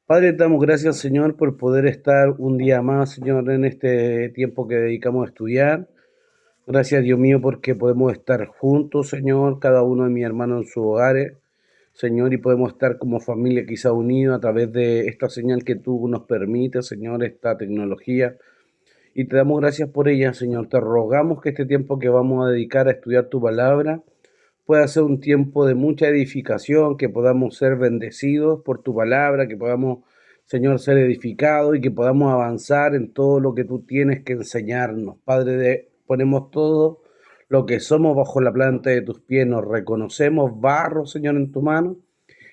Padre, te damos gracias, Señor, por poder estar un día más, Señor, en este tiempo que dedicamos a estudiar. Gracias, Dios mío, porque podemos estar juntos, Señor, cada uno de mis hermanos en sus hogares, Señor, y podemos estar como familia quizá unidos a través de esta señal que tú nos permites, Señor, esta tecnología. Y te damos gracias por ella, Señor. Te rogamos que este tiempo que vamos a dedicar a estudiar tu palabra pueda ser un tiempo de mucha edificación, que podamos ser bendecidos por tu palabra, que podamos, Señor, ser edificados y que podamos avanzar en todo lo que tú tienes que enseñarnos. Padre, ponemos todo lo que somos bajo la planta de tus pies, nos reconocemos barro, Señor, en tu mano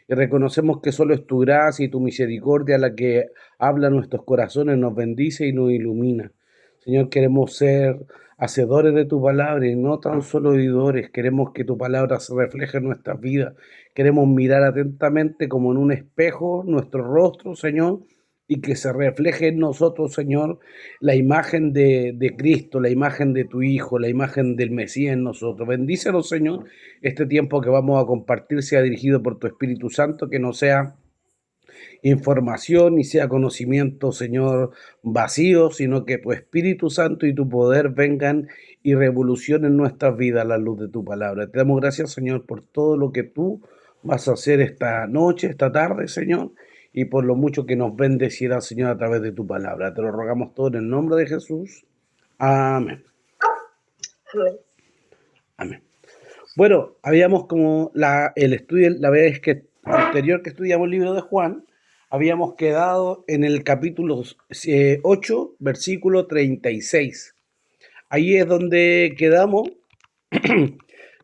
y reconocemos que solo es tu gracia y tu misericordia la que habla a nuestros corazones, nos bendice y nos ilumina. Señor, queremos ser hacedores de tu palabra y no tan solo oidores. Queremos que tu palabra se refleje en nuestras vidas. Queremos mirar atentamente como en un espejo nuestro rostro, Señor, y que se refleje en nosotros, Señor, la imagen de Cristo, la imagen de tu Hijo, la imagen del Mesías en nosotros. Bendícenos, Señor, este tiempo que vamos a compartir sea dirigido por tu Espíritu Santo, que no sea información ni sea conocimiento, Señor, vacío, sino que tu Espíritu Santo y tu poder vengan y revolucionen nuestras vidas a la luz de tu palabra. Te damos gracias, Señor, por todo lo que tú vas a hacer esta noche, esta tarde, Señor, y por lo mucho que nos bendecirá, Señor, a través de tu palabra. Te lo rogamos todo en el nombre de Jesús. Amén. Amén. Bueno, habíamos como el estudio, la vez que anterior que estudiamos el libro de Juan, habíamos quedado en el capítulo 8, versículo 36. Ahí es donde quedamos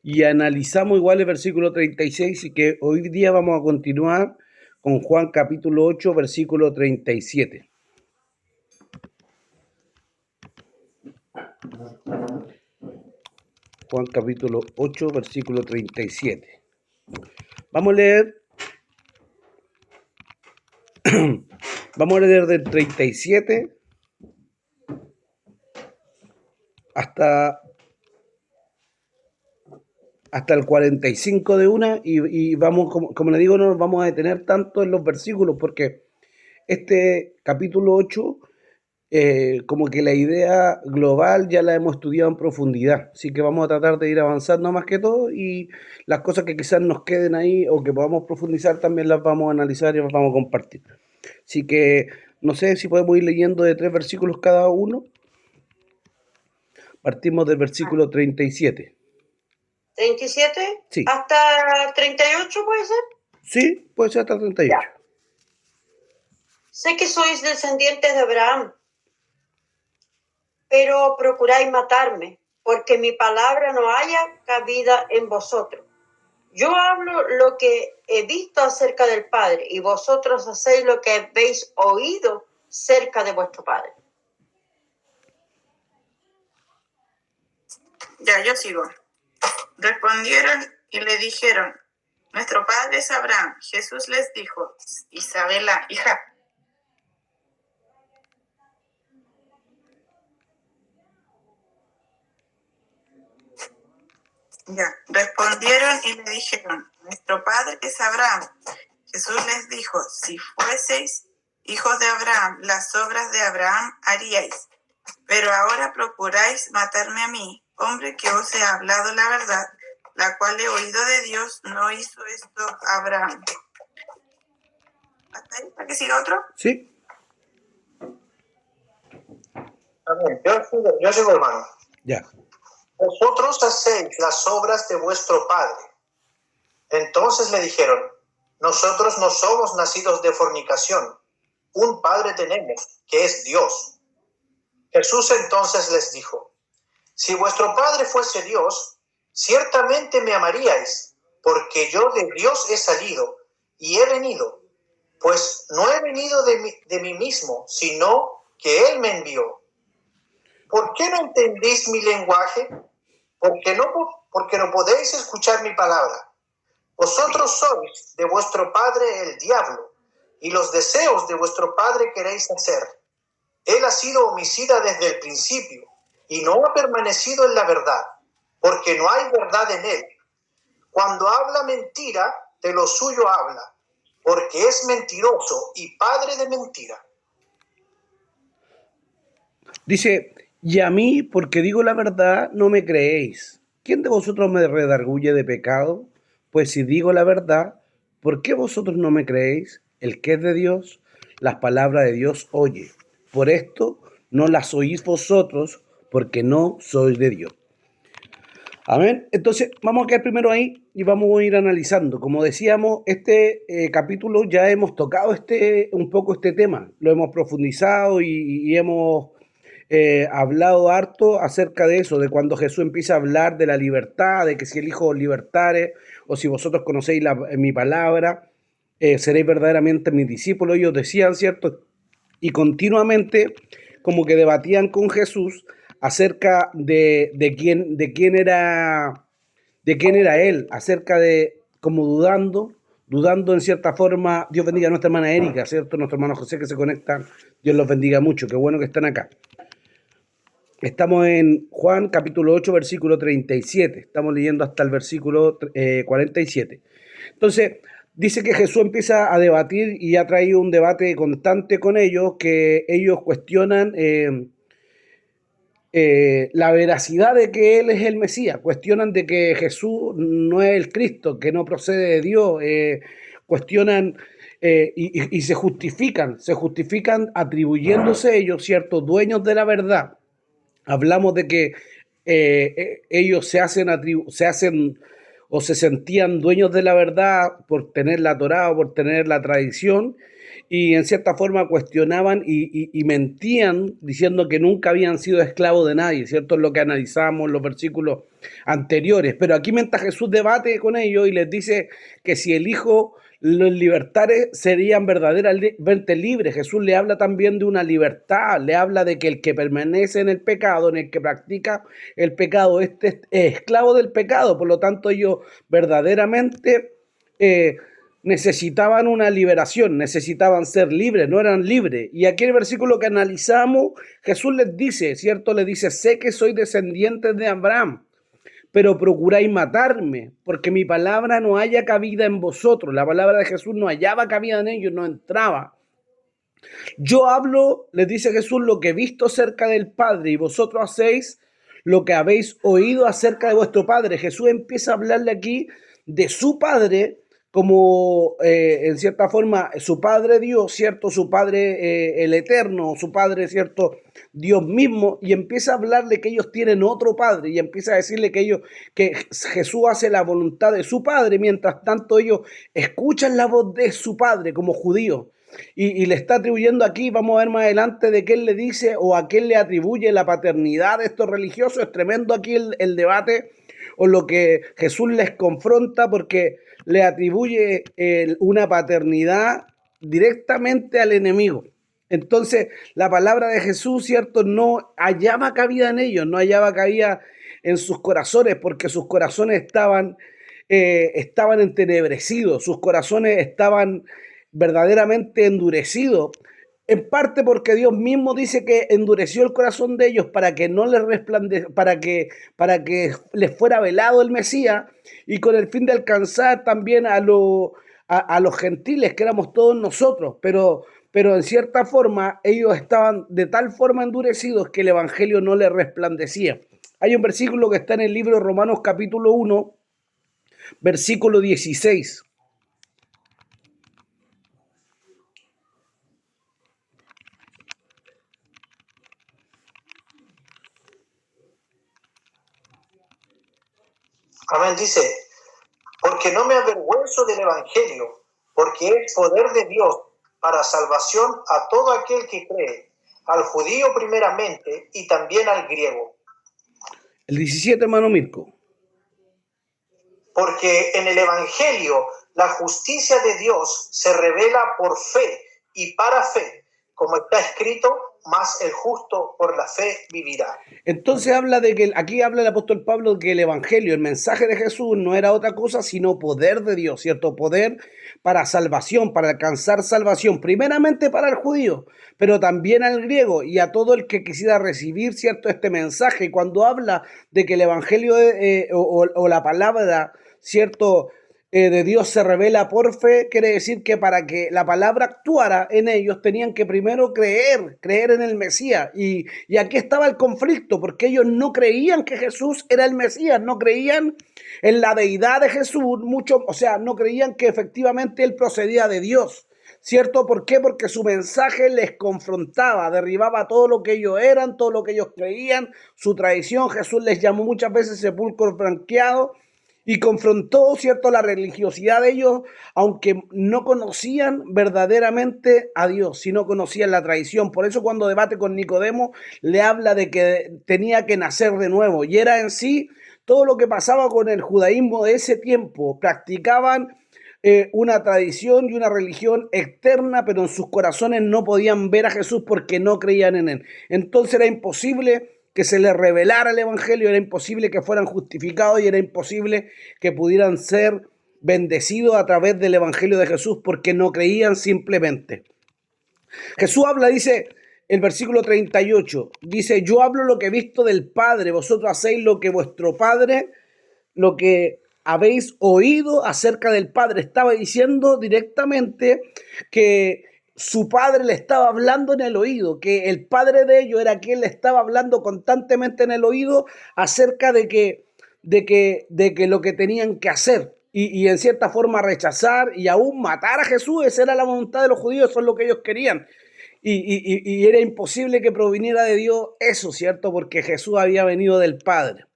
y analizamos igual el versículo 36 y que hoy día vamos a continuar con Juan capítulo 8, versículo 37. Juan capítulo 8, versículo 37. Vamos a leer Vamos a leer del 37 hasta el 45 de una y vamos, como le digo, no nos vamos a detener tanto en los versículos porque este capítulo 8, como que la idea global ya la hemos estudiado en profundidad, así que vamos a tratar de ir avanzando más que todo y las cosas que quizás nos queden ahí o que podamos profundizar también las vamos a analizar y las vamos a compartir. Así que no sé si podemos ir leyendo de 3 versículos cada uno. Partimos del versículo 37. ¿37? Sí. ¿Hasta 38 puede ser? Sí, puede ser hasta 38. Ya. Sé que sois descendientes de Abraham, pero procuráis matarme, porque mi palabra no haya cabida en vosotros. Yo hablo lo que he visto acerca del Padre, y vosotros hacéis lo que habéis oído cerca de vuestro Padre. Ya, yo sigo. Respondieron y le dijeron: nuestro padre es Abraham. Jesús les dijo: Isabela, hija. Ya, respondieron y le dijeron: nuestro padre es Abraham. Jesús les dijo: si fueseis hijos de Abraham, las obras de Abraham haríais. Pero ahora procuráis matarme a mí, hombre que os he hablado la verdad, la cual he oído de Dios. No hizo esto Abraham. ¿Hasta ahí? ¿Para que siga otro? Sí. Amén. Yo sigo, hermano. Ya. Vosotros hacéis las obras de vuestro padre. Entonces le dijeron: nosotros no somos nacidos de fornicación. Un padre tenemos, que es Dios. Jesús entonces les dijo: si vuestro padre fuese Dios, ciertamente me amaríais, porque yo de Dios he salido y he venido, pues no he venido de mí mismo, sino que Él me envió. ¿Por qué no entendéis mi lenguaje? Porque no podéis escuchar mi palabra. Vosotros sois de vuestro padre el diablo, y los deseos de vuestro padre queréis hacer. Él ha sido homicida desde el principio, y no ha permanecido en la verdad, porque no hay verdad en él. Cuando habla mentira, de lo suyo habla, porque es mentiroso y padre de mentira. Dice, y a mí, porque digo la verdad, no me creéis. ¿Quién de vosotros me redarguye de pecado? Pues si digo la verdad, ¿por qué vosotros no me creéis? El que es de Dios, las palabras de Dios oye. Por esto no las oís vosotros, porque no sois de Dios. Amén. Entonces, vamos a quedar primero ahí y vamos a ir analizando. Como decíamos, este capítulo ya hemos tocado un poco este tema, lo hemos profundizado y hemos hablado harto acerca de eso, de cuando Jesús empieza a hablar de la libertad, de que si el Hijo os libertare, o si vosotros conocéis mi palabra, seréis verdaderamente mis discípulos. Ellos decían, ¿cierto? Y continuamente como que debatían con Jesús acerca de quién era él, acerca de, como dudando en cierta forma. Dios bendiga a nuestra hermana Erika, ¿cierto? Nuestro hermano José que se conectan, Dios los bendiga mucho, qué bueno que están acá. Estamos en Juan capítulo 8, versículo 37, estamos leyendo hasta el versículo 47. Entonces, dice que Jesús empieza a debatir y ha traído un debate constante con ellos, que ellos cuestionan la veracidad de que Él es el Mesías, cuestionan de que Jesús no es el Cristo, que no procede de Dios, cuestionan y se justifican atribuyéndose ellos, ciertos dueños de la verdad. Hablamos de que ellos se hacen o se sentían dueños de la verdad por tener la Torá o por tener la tradición, y en cierta forma cuestionaban y mentían diciendo que nunca habían sido esclavos de nadie, ¿cierto? Es lo que analizamos en los versículos anteriores. Pero aquí mientras Jesús debate con ellos y les dice que si el Hijo los libertares serían verdaderamente libres. Jesús le habla también de una libertad, le habla de que el que permanece en el pecado, en el que practica el pecado, este es esclavo del pecado. Por lo tanto, ellos verdaderamente necesitaban una liberación, necesitaban ser libres, no eran libres. Y aquí en el versículo que analizamos, Jesús les dice, ¿cierto? Les dice, sé que soy descendiente de Abraham, pero procuráis matarme, porque mi palabra no haya cabida en vosotros. La palabra de Jesús no hallaba cabida en ellos, no entraba. Yo hablo, les dice Jesús, lo que he visto cerca del Padre, y vosotros hacéis lo que habéis oído acerca de vuestro Padre. Jesús empieza a hablarle aquí de su Padre, como en cierta forma su Padre Dios, ¿cierto? Su Padre el Eterno, su Padre, ¿cierto? Dios mismo, y empieza a hablarle que ellos tienen otro Padre, y empieza a decirle que Jesús hace la voluntad de su Padre, mientras tanto ellos escuchan la voz de su Padre como judíos. Y le está atribuyendo aquí, vamos a ver más adelante de qué él le dice o a qué le atribuye la paternidad de estos religiosos. Es tremendo aquí el debate o lo que Jesús les confronta, porque le atribuye una paternidad directamente al enemigo. Entonces, la palabra de Jesús, ¿cierto? No hallaba cabida en ellos, no hallaba cabida en sus corazones, porque sus corazones estaban entenebrecidos, sus corazones estaban verdaderamente endurecidos, en parte porque Dios mismo dice que endureció el corazón de ellos para que no les para que les fuera velado el Mesías, y con el fin de alcanzar también a los gentiles, que éramos todos nosotros, pero en cierta forma ellos estaban de tal forma endurecidos que el evangelio no les resplandecía. Hay un versículo que está en el libro de Romanos capítulo 1, versículo 16. Amén, dice, porque no me avergüenzo del evangelio, porque es poder de Dios para salvación a todo aquel que cree, al judío primeramente y también al griego. El 17, hermano Mirko. Porque en el evangelio la justicia de Dios se revela por fe y para fe, como está escrito, más el justo por la fe vivirá. Entonces habla de que, aquí habla el apóstol Pablo, que el evangelio, el mensaje de Jesús no era otra cosa sino poder de Dios, ¿cierto? Poder para salvación, para alcanzar salvación, primeramente para el judío, pero también al griego y a todo el que quisiera recibir, ¿cierto?, este mensaje. Y cuando habla de que el evangelio o la palabra, ¿cierto?, de Dios se revela por fe, quiere decir que para que la palabra actuara en ellos tenían que primero creer en el Mesías. Y aquí estaba el conflicto, porque ellos no creían que Jesús era el Mesías, no creían en la deidad de Jesús, o sea, no creían que efectivamente él procedía de Dios. ¿Cierto? ¿Por qué? Porque su mensaje les confrontaba, derribaba todo lo que ellos eran, todo lo que ellos creían, su tradición. Jesús les llamó muchas veces sepulcro franqueado y confrontó, ¿cierto?, la religiosidad de ellos, aunque no conocían verdaderamente a Dios, sino conocían la tradición. Por eso cuando debate con Nicodemo, le habla de que tenía que nacer de nuevo. Y era en sí todo lo que pasaba con el judaísmo de ese tiempo. Practicaban una tradición y una religión externa, pero en sus corazones no podían ver a Jesús porque no creían en él. Entonces era imposible que se les revelara el evangelio, era imposible que fueran justificados y era imposible que pudieran ser bendecidos a través del evangelio de Jesús porque no creían simplemente. Jesús habla, dice el versículo 38, dice: yo hablo lo que he visto del Padre, vosotros hacéis lo que vuestro Padre, lo que habéis oído acerca del Padre. Estaba diciendo directamente que su padre le estaba hablando en el oído, que el padre de ellos era quien le estaba hablando constantemente en el oído acerca de que lo que tenían que hacer y en cierta forma rechazar y aún matar a Jesús. Esa era la voluntad de los judíos, eso es lo que ellos querían. Y era imposible que proviniera de Dios eso, ¿cierto? Porque Jesús había venido del Padre.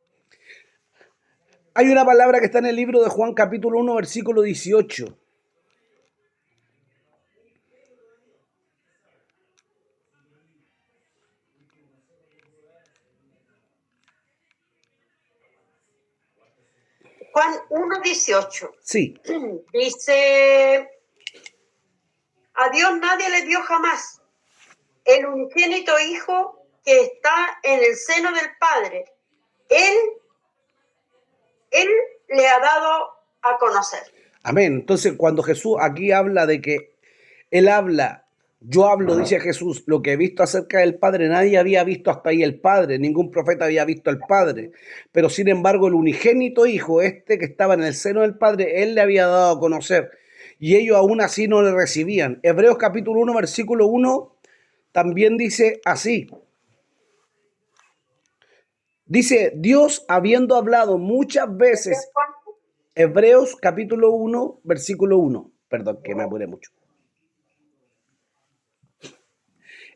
Hay una palabra que está en el libro de Juan capítulo 1, versículo 18. Juan 1:18. Sí. Dice: a Dios nadie le dio jamás. El unigénito Hijo que está en el seno del Padre, Él le ha dado a conocer. Amén. Entonces, cuando Jesús aquí habla de que Él habla, yo hablo, dice Jesús, lo que he visto acerca del Padre, nadie había visto hasta ahí el Padre, ningún profeta había visto al Padre. Pero sin embargo, el unigénito Hijo, que estaba en el seno del Padre, Él le había dado a conocer. Y ellos aún así no le recibían. Hebreos capítulo 1, versículo 1, también dice así. Dice: Dios, habiendo hablado muchas veces. Hebreos capítulo 1, versículo 1. Perdón, que me apuré mucho.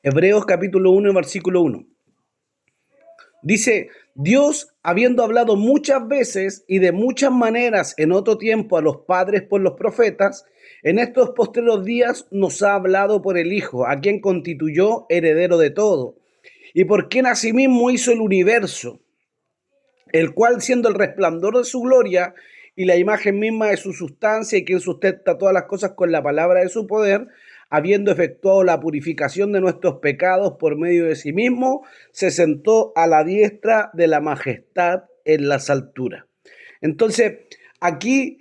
Hebreos capítulo 1, versículo 1. Dice: Dios, habiendo hablado muchas veces y de muchas maneras en otro tiempo a los padres por los profetas, en estos postreros días nos ha hablado por el Hijo, a quien constituyó heredero de todo, y por quien asimismo hizo el universo, el cual, siendo el resplandor de su gloria y la imagen misma de su sustancia, y quien sustenta todas las cosas con la palabra de su poder, habiendo efectuado la purificación de nuestros pecados por medio de sí mismo, se sentó a la diestra de la majestad en las alturas. Entonces, aquí,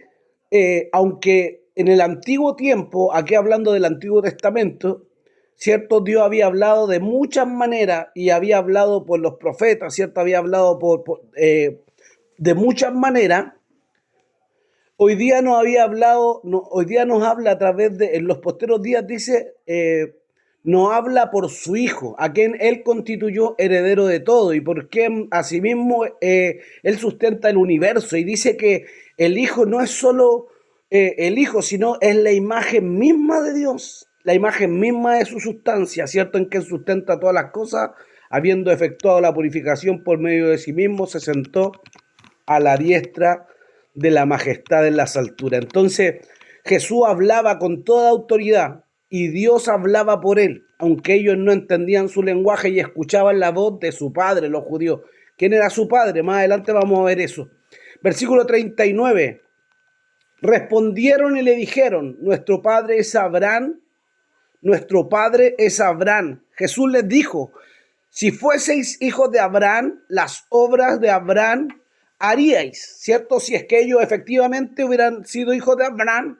aunque en el antiguo tiempo, aquí hablando del Antiguo Testamento, ¿cierto? Dios había hablado de muchas maneras y había hablado por los profetas, ¿cierto? Había hablado de muchas maneras. Hoy día nos había hablado, hoy día nos habla a través de, en los posteros días dice, nos habla por su Hijo, a quien Él constituyó heredero de todo y por quien asimismo Él sustenta el universo. Y dice que el Hijo no es solo el Hijo, sino es la imagen misma de Dios, la imagen misma de su sustancia, ¿cierto? En que sustenta todas las cosas, habiendo efectuado la purificación por medio de sí mismo, se sentó a la diestra de la majestad en las alturas. Entonces Jesús hablaba con toda autoridad y Dios hablaba por él, aunque ellos no entendían su lenguaje y escuchaban la voz de su padre, los judíos. ¿Quién era su padre? Más adelante vamos a ver eso. Versículo 39. Respondieron y le dijeron: nuestro padre es Abraham, nuestro padre es Abraham. Jesús les dijo: si fueseis hijos de Abraham, las obras de Abraham haríais, ¿cierto? Si es que ellos efectivamente hubieran sido hijos de Abraham,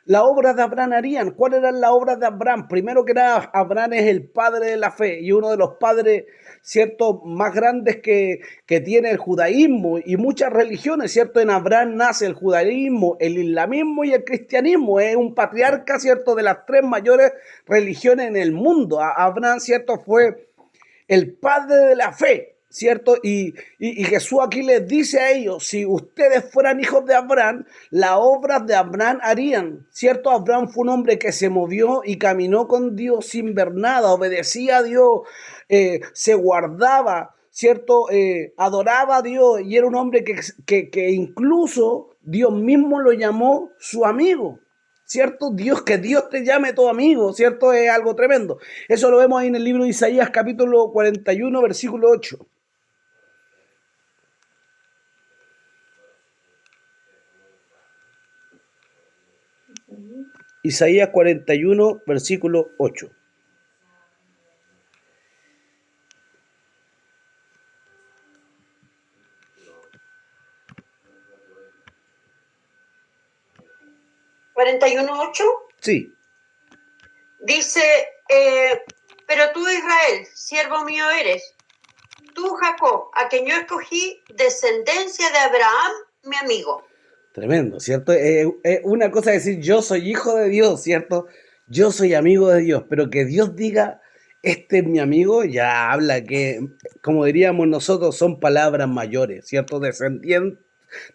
la obra de Abraham harían. ¿Cuáles eran las obras de Abraham? Primero que nada, Abraham es el padre de la fe y uno de los padres, ¿cierto?, más grandes que tiene el judaísmo y muchas religiones, ¿cierto? En Abraham nace el judaísmo, el islamismo y el cristianismo. Es un patriarca, ¿cierto?, de las tres mayores religiones en el mundo. Abraham, ¿cierto?, fue el padre de la fe, ¿cierto? Y Jesús aquí les dice a ellos, si ustedes fueran hijos de Abraham, las obras de Abraham harían, ¿cierto? Abraham fue un hombre que se movió y caminó con Dios sin ver nada, obedecía a Dios, se guardaba, ¿cierto? Adoraba a Dios y era un hombre que incluso Dios mismo lo llamó su amigo. ¿Cierto? Que Dios te llame tu amigo, ¿cierto? Es algo tremendo. Eso lo vemos ahí en el libro de Isaías, capítulo 41, versículo 8. Isaías 41, versículo 8. ¿41:8? Sí. Dice, pero tú, Israel, siervo mío eres. Tú, Jacob, a quien yo escogí, descendencia de Abraham, mi amigo. Tremendo, ¿cierto? Una cosa es decir, yo soy hijo de Dios, ¿cierto? Yo soy amigo de Dios, pero que Dios diga, este es mi amigo, ya habla que, como diríamos nosotros, son palabras mayores, ¿cierto?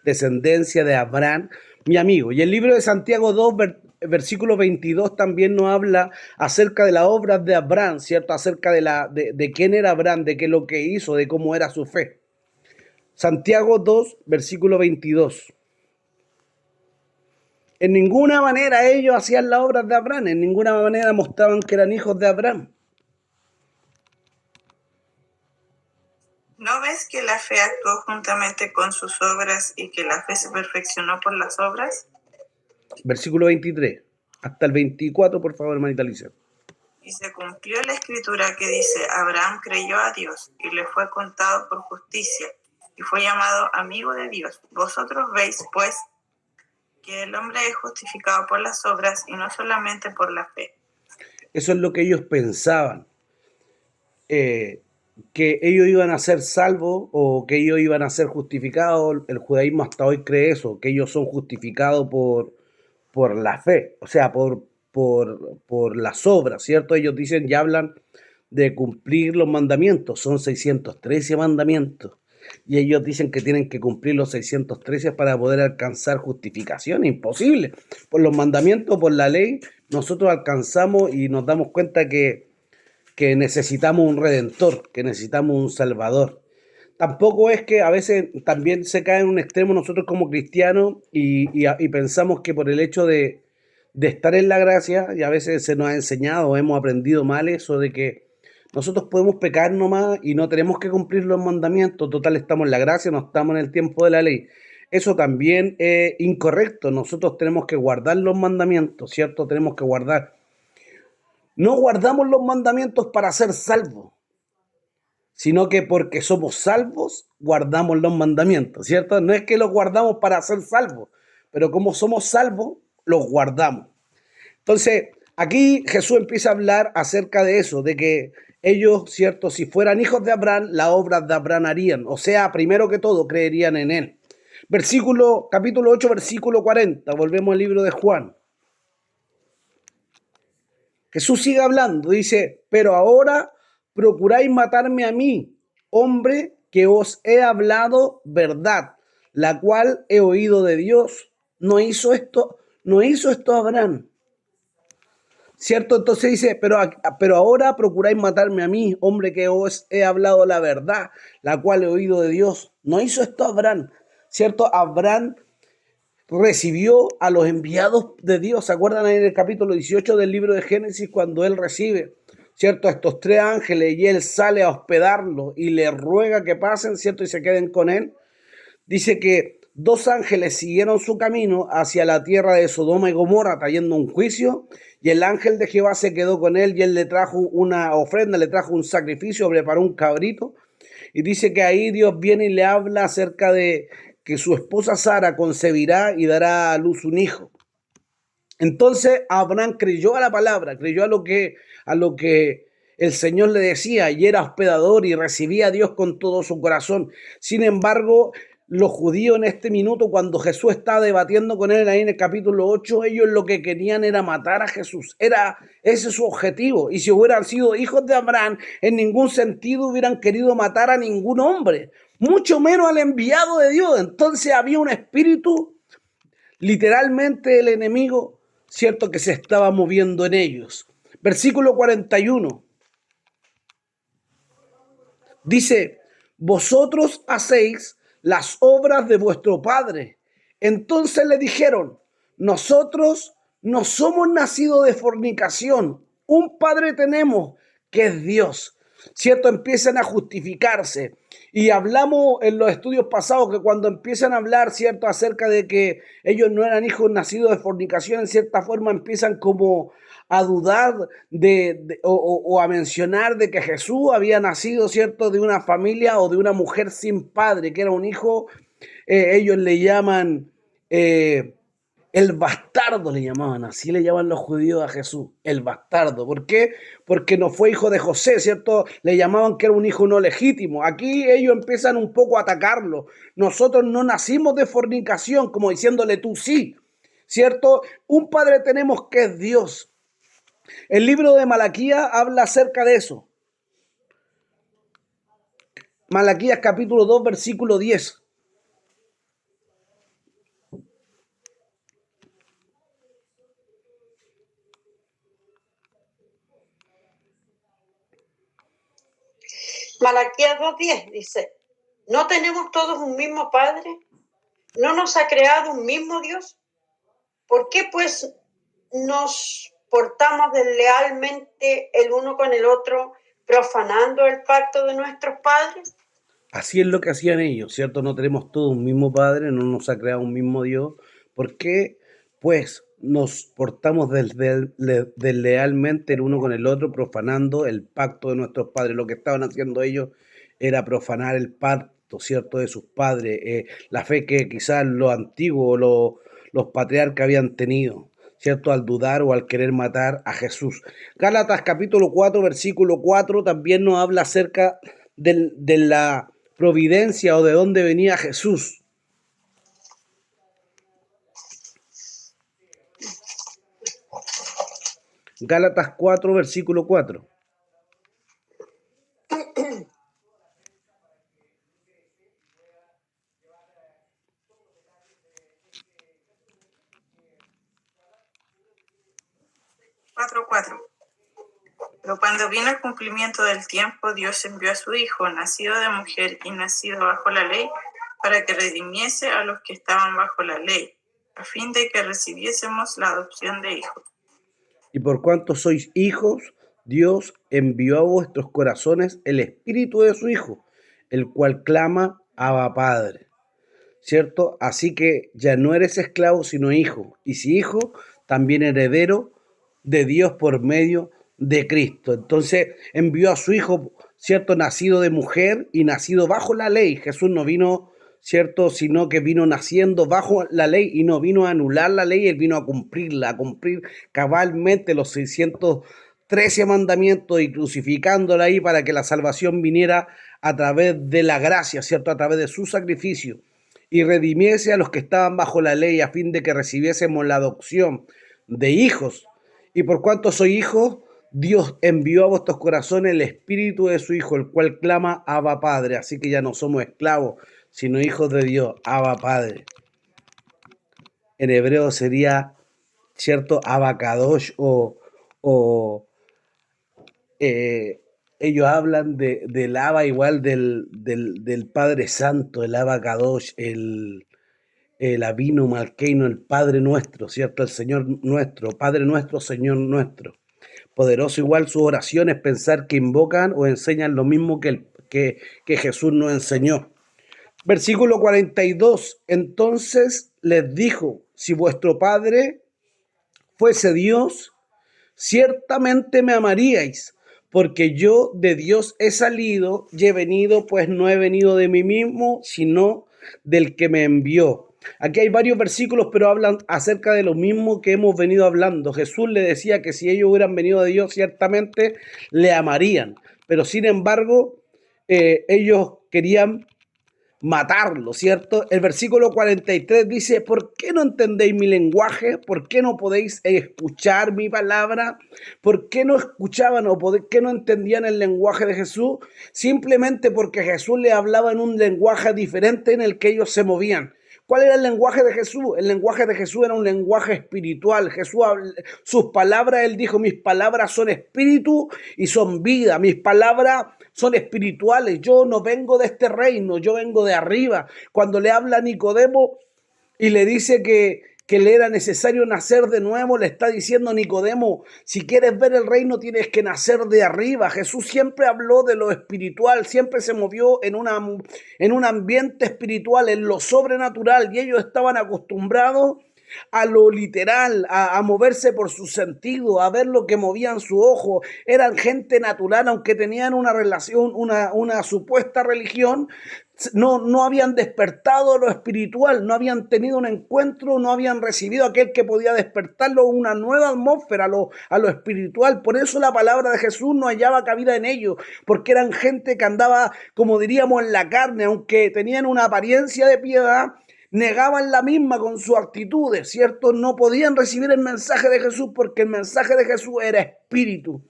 Descendencia de Abraham, mi amigo. Y el libro de Santiago 2, versículo 22 también nos habla acerca de las obras de Abraham, ¿cierto? Acerca de quién era Abraham, de qué es lo que hizo, de cómo era su fe. Santiago 2, versículo 22. En ninguna manera ellos hacían las obras de Abraham, en ninguna manera mostraban que eran hijos de Abraham. ¿No ves que la fe actuó juntamente con sus obras y que la fe se perfeccionó por las obras? Versículo 23. Hasta el 24, por favor, hermanita Alicia. Y se cumplió la escritura que dice, Abraham creyó a Dios y le fue contado por justicia y fue llamado amigo de Dios. Vosotros veis, pues, que el hombre es justificado por las obras y no solamente por la fe. Eso es lo que ellos pensaban. Que ellos iban a ser salvos o que ellos iban a ser justificados. El judaísmo hasta hoy cree eso, que ellos son justificados por la fe, o sea, por las obras, ¿cierto? Ellos dicen y hablan de cumplir los mandamientos, son 613 mandamientos, y ellos dicen que tienen que cumplir los 613 para poder alcanzar justificación. Imposible. Por los mandamientos, por la ley, nosotros alcanzamos y nos damos cuenta que necesitamos un redentor, que necesitamos un salvador. Tampoco es que a veces también se cae en un extremo nosotros como cristianos y pensamos que por el hecho de estar en la gracia, y a veces se nos ha enseñado, hemos aprendido mal eso de que nosotros podemos pecar nomás y no tenemos que cumplir los mandamientos. Total, estamos en la gracia, no estamos en el tiempo de la ley. Eso también es incorrecto. Nosotros tenemos que guardar los mandamientos, ¿cierto? Tenemos que guardar. No guardamos los mandamientos para ser salvos, sino que porque somos salvos, guardamos los mandamientos, ¿cierto? No es que los guardamos para ser salvos, pero como somos salvos, los guardamos. Entonces, aquí Jesús empieza a hablar acerca de eso, de que ellos, ¿cierto? Si fueran hijos de Abraham, las obras de Abraham harían. O sea, primero que todo, creerían en él. Capítulo 8, versículo 40. Volvemos al libro de Juan. Jesús sigue hablando, dice, pero ahora procuráis matarme a mí, hombre, que os he hablado verdad, la cual he oído de Dios. No hizo esto Abraham. ¿Cierto? Entonces dice, pero ahora procuráis matarme a mí, hombre, que os he hablado la verdad, la cual he oído de Dios. No hizo esto Abraham. ¿Cierto? Abraham recibió a los enviados de Dios. ¿Se acuerdan ahí en el capítulo 18 del libro de Génesis cuando él recibe, ¿cierto?, a estos tres ángeles y él sale a hospedarlos y le ruega que pasen, ¿cierto?, y se queden con él? Dice que 2 ángeles siguieron su camino hacia la tierra de Sodoma y Gomorra trayendo un juicio, y el ángel de Jehová se quedó con él y él le trajo una ofrenda, le trajo un sacrificio, preparó un cabrito, y dice que ahí Dios viene y le habla acerca de que su esposa Sara concebirá y dará a luz un hijo. Entonces Abraham creyó a la palabra, creyó a lo que el Señor le decía, y era hospedador y recibía a Dios con todo su corazón. Sin embargo, los judíos en este minuto, cuando Jesús estaba debatiendo con él ahí en el capítulo 8, ellos lo que querían era matar a Jesús. Ese su objetivo. Y si hubieran sido hijos de Abraham, en ningún sentido hubieran querido matar a ningún hombre, mucho menos al enviado de Dios. Entonces había un espíritu, literalmente el enemigo, cierto, que se estaba moviendo en ellos. Versículo 41. Dice, vosotros hacéis las obras de vuestro padre. Entonces le dijeron, nosotros no somos nacidos de fornicación, un padre tenemos que es Dios. ¿Cierto? Empiezan a justificarse. Y hablamos en los estudios pasados que cuando empiezan a hablar, ¿cierto?, acerca de que ellos no eran hijos nacidos de fornicación, en cierta forma empiezan como a dudar o a mencionar de que Jesús había nacido, ¿cierto?, de una familia o de una mujer sin padre, que era un hijo, ellos le llaman el bastardo, le llamaban, así le llaman los judíos a Jesús, el bastardo. ¿Por qué? Porque no fue hijo de José, ¿cierto? Le llamaban que era un hijo no legítimo. Aquí ellos empiezan un poco a atacarlo. Nosotros no nacimos de fornicación, como diciéndole tú sí, ¿cierto? Un padre tenemos que es Dios. El libro de Malaquías habla acerca de eso. Malaquías capítulo 2, versículo 10. Malaquías 2:10 dice, ¿no tenemos todos un mismo Padre? ¿No nos ha creado un mismo Dios? ¿Por qué pues nos portamos deslealmente el uno con el otro, profanando el pacto de nuestros padres? Así es lo que hacían ellos, ¿cierto? No tenemos todos un mismo Padre, no nos ha creado un mismo Dios. ¿Por qué? Pues nos portamos deslealmente el uno con el otro, profanando el pacto de nuestros padres. Lo que estaban haciendo ellos era profanar el pacto, ¿cierto?, de sus padres, la fe que quizás los antiguos, los patriarcas habían tenido, ¿cierto?, al dudar o al querer matar a Jesús. Gálatas capítulo 4, versículo 4 también nos habla acerca de la providencia o de dónde venía Jesús. Gálatas 4, versículo 4. Pero cuando vino el cumplimiento del tiempo, Dios envió a su Hijo, nacido de mujer y nacido bajo la ley, para que redimiese a los que estaban bajo la ley, a fin de que recibiésemos la adopción de hijos. Y por cuanto sois hijos, Dios envió a vuestros corazones el espíritu de su Hijo, el cual clama, Abba Padre. ¿Cierto? Así que ya no eres esclavo, sino hijo. Y si hijo, también heredero de Dios por medio de Cristo. Entonces envió a su Hijo, ¿cierto?, nacido de mujer y nacido bajo la ley. Jesús no vino, ¿cierto?, sino que vino naciendo bajo la ley y no vino a anular la ley, él vino a cumplirla, a cumplir cabalmente los 613 mandamientos y crucificándola ahí para que la salvación viniera a través de la gracia, ¿cierto?, a través de su sacrificio, y redimiese a los que estaban bajo la ley a fin de que recibiésemos la adopción de hijos. Y por cuanto soy hijos, Dios envió a vuestros corazones el espíritu de su Hijo, el cual clama, Abba Padre. Así que ya no somos esclavos, sino hijos de Dios, Abba Padre. En hebreo sería, ¿cierto?, Abba Kadosh o ellos hablan del Abba igual del Padre Santo, el Abba Kadosh, el Abino Malkeino, el Padre nuestro, ¿cierto? El Señor nuestro, Padre nuestro, Señor nuestro. Poderoso igual sus oraciones, pensar que invocan o enseñan lo mismo que Jesús nos enseñó. Versículo 42. Entonces les dijo, si vuestro Padre fuese Dios, ciertamente me amaríais, porque yo de Dios he salido y he venido, pues no he venido de mí mismo, sino del que me envió. Aquí hay varios versículos, pero hablan acerca de lo mismo que hemos venido hablando. Jesús le decía que si ellos hubieran venido de Dios, ciertamente le amarían. Pero sin embargo, ellos querían matarlo, ¿cierto? El versículo 43 dice, ¿por qué no entendéis mi lenguaje? ¿Por qué no podéis escuchar mi palabra? ¿Por qué no escuchaban o por qué no entendían el lenguaje de Jesús? Simplemente porque Jesús le hablaba en un lenguaje diferente en el que ellos se movían. ¿Cuál era el lenguaje de Jesús? El lenguaje de Jesús era un lenguaje espiritual. Sus palabras, él dijo, mis palabras son espíritu y son vida. Mis palabras son espirituales. Yo no vengo de este reino, yo vengo de arriba. Cuando le habla a Nicodemo y le dice que le era necesario nacer de nuevo, le está diciendo a Nicodemo, si quieres ver el reino tienes que nacer de arriba. Jesús siempre habló de lo espiritual, siempre se movió en un ambiente espiritual, en lo sobrenatural, y ellos estaban acostumbrados a lo literal, a moverse por su sentido, a ver lo que movían su ojo. Eran gente natural, aunque tenían una relación, una supuesta religión, no habían despertado lo espiritual, no habían tenido un encuentro, no habían recibido aquel que podía despertarlo, una nueva atmósfera a lo espiritual. Por eso la palabra de Jesús no hallaba cabida en ellos, porque eran gente que andaba, como diríamos, en la carne, aunque tenían una apariencia de piedad, negaban la misma con sus actitudes, ¿cierto? No podían recibir el mensaje de Jesús porque el mensaje de Jesús era espíritu.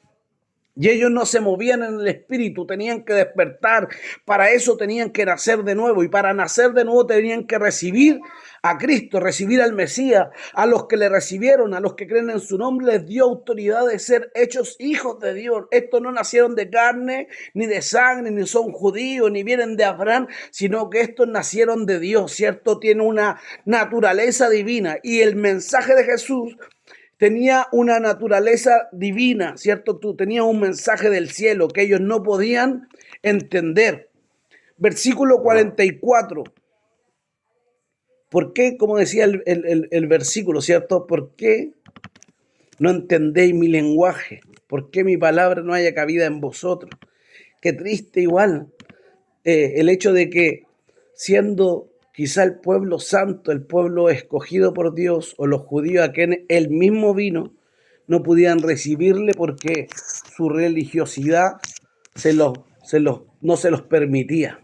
Y ellos no se movían en el espíritu, tenían que despertar, para eso tenían que nacer de nuevo, y para nacer de nuevo tenían que recibir a Cristo, recibir al Mesías. A los que le recibieron, a los que creen en su nombre, les dio autoridad de ser hechos hijos de Dios. Estos no nacieron de carne, ni de sangre, ni son judíos, ni vienen de Abraham, sino que estos nacieron de Dios, ¿cierto? Tienen una naturaleza divina, y el mensaje de Jesús tenía una naturaleza divina, ¿cierto? Tú tenías un mensaje del cielo que ellos no podían entender. Versículo 44. ¿Por qué, como decía el versículo, ¿cierto? ¿Por qué no entendéis mi lenguaje? ¿Por qué mi palabra no haya cabida en vosotros? Qué triste igual el hecho de que siendo quizá el pueblo santo, el pueblo escogido por Dios, o los judíos a quienes él mismo vino, no pudieran recibirle porque su religiosidad no se los permitía.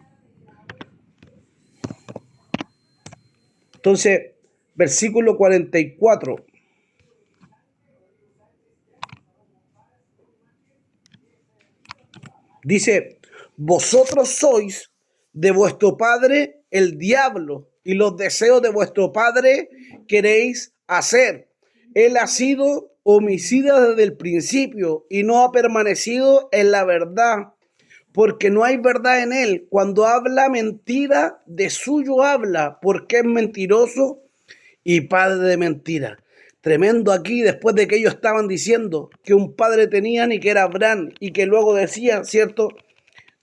Entonces, versículo 44. Dice, vosotros sois de vuestro padre el diablo, y los deseos de vuestro padre queréis hacer. Él ha sido homicida desde el principio y no ha permanecido en la verdad, porque no hay verdad en él. Cuando habla mentira, de suyo habla, porque es mentiroso y padre de mentira. Tremendo aquí, después de que ellos estaban diciendo que un padre tenían y que era Abraham, y que luego decían, ¿cierto?,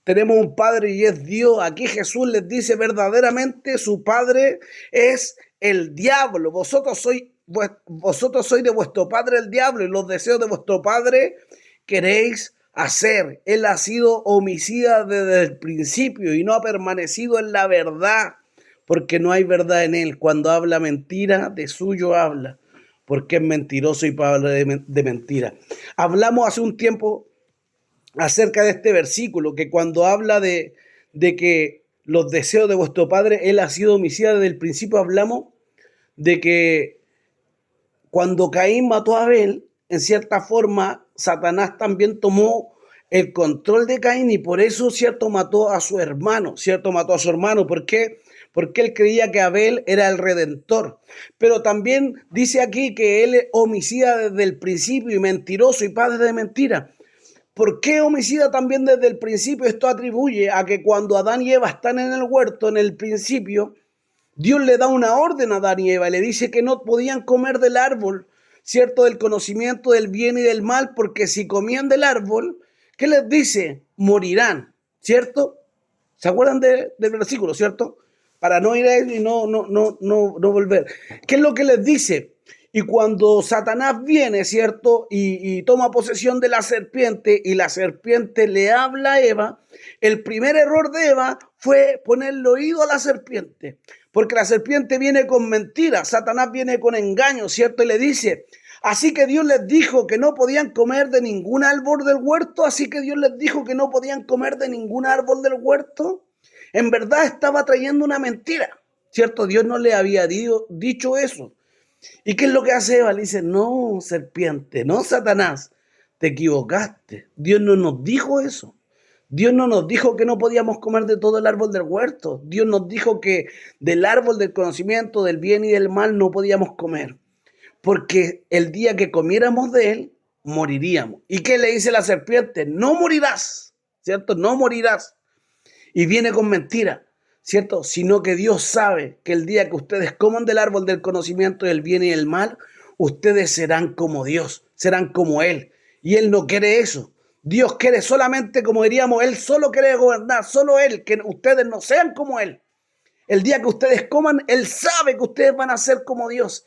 tenemos un padre y es Dios. Aquí Jesús les dice verdaderamente su padre es el diablo. Vosotros sois de vuestro padre el diablo, y los deseos de vuestro padre queréis hacer. Él ha sido homicida desde el principio y no ha permanecido en la verdad, porque no hay verdad en él. Cuando habla mentira, de suyo habla, porque es mentiroso y padre de mentira. Hablamos hace un tiempo acerca de este versículo, que cuando habla de que los deseos de vuestro padre, él ha sido homicida desde el principio, hablamos de que cuando Caín mató a Abel, en cierta forma, Satanás también tomó el control de Caín, y por eso, ¿cierto?, mató a su hermano, ¿cierto? Mató a su hermano. ¿Por qué? Porque él creía que Abel era el redentor. Pero también dice aquí que él es homicida desde el principio y mentiroso y padre de mentira. ¿Por qué homicida también desde el principio? Esto atribuye a que cuando Adán y Eva están en el huerto, en el principio, Dios le da una orden a Adán y Eva y le dice que no podían comer del árbol, ¿cierto?, del conocimiento del bien y del mal, porque si comían del árbol, ¿qué les dice? Morirán, ¿cierto? ¿Se acuerdan del versículo, cierto? Para no ir a él y no volver. ¿Qué es lo que les dice? Y cuando Satanás viene, ¿cierto?, y toma posesión de la serpiente, y la serpiente le habla a Eva, el primer error de Eva fue ponerle oído a la serpiente. porque la serpiente viene con mentiras, Satanás viene con engaño, ¿cierto? Y le dice, así que Dios les dijo que no podían comer de ningún árbol del huerto, así que Dios les dijo que no podían comer de ningún árbol del huerto. En verdad estaba trayendo una mentira, ¿cierto? Dios no le había dicho eso. ¿Y qué es lo que hace Eva? Le dice, no, serpiente, no, Satanás, te equivocaste. Dios no nos dijo eso. Dios no nos dijo que no podíamos comer de todo el árbol del huerto. Dios nos dijo que del árbol del conocimiento del bien y del mal no podíamos comer, porque el día que comiéramos de él, moriríamos. ¿Y qué le dice la serpiente? No morirás, ¿cierto? No morirás. Y viene con mentira, ¿cierto? Sino que Dios sabe que el día que ustedes coman del árbol del conocimiento del bien y del mal, ustedes serán como Dios, serán como Él. Y Él no quiere eso. Dios quiere solamente, como diríamos, Él solo quiere gobernar, solo Él, que ustedes no sean como Él. El día que ustedes coman, Él sabe que ustedes van a ser como Dios,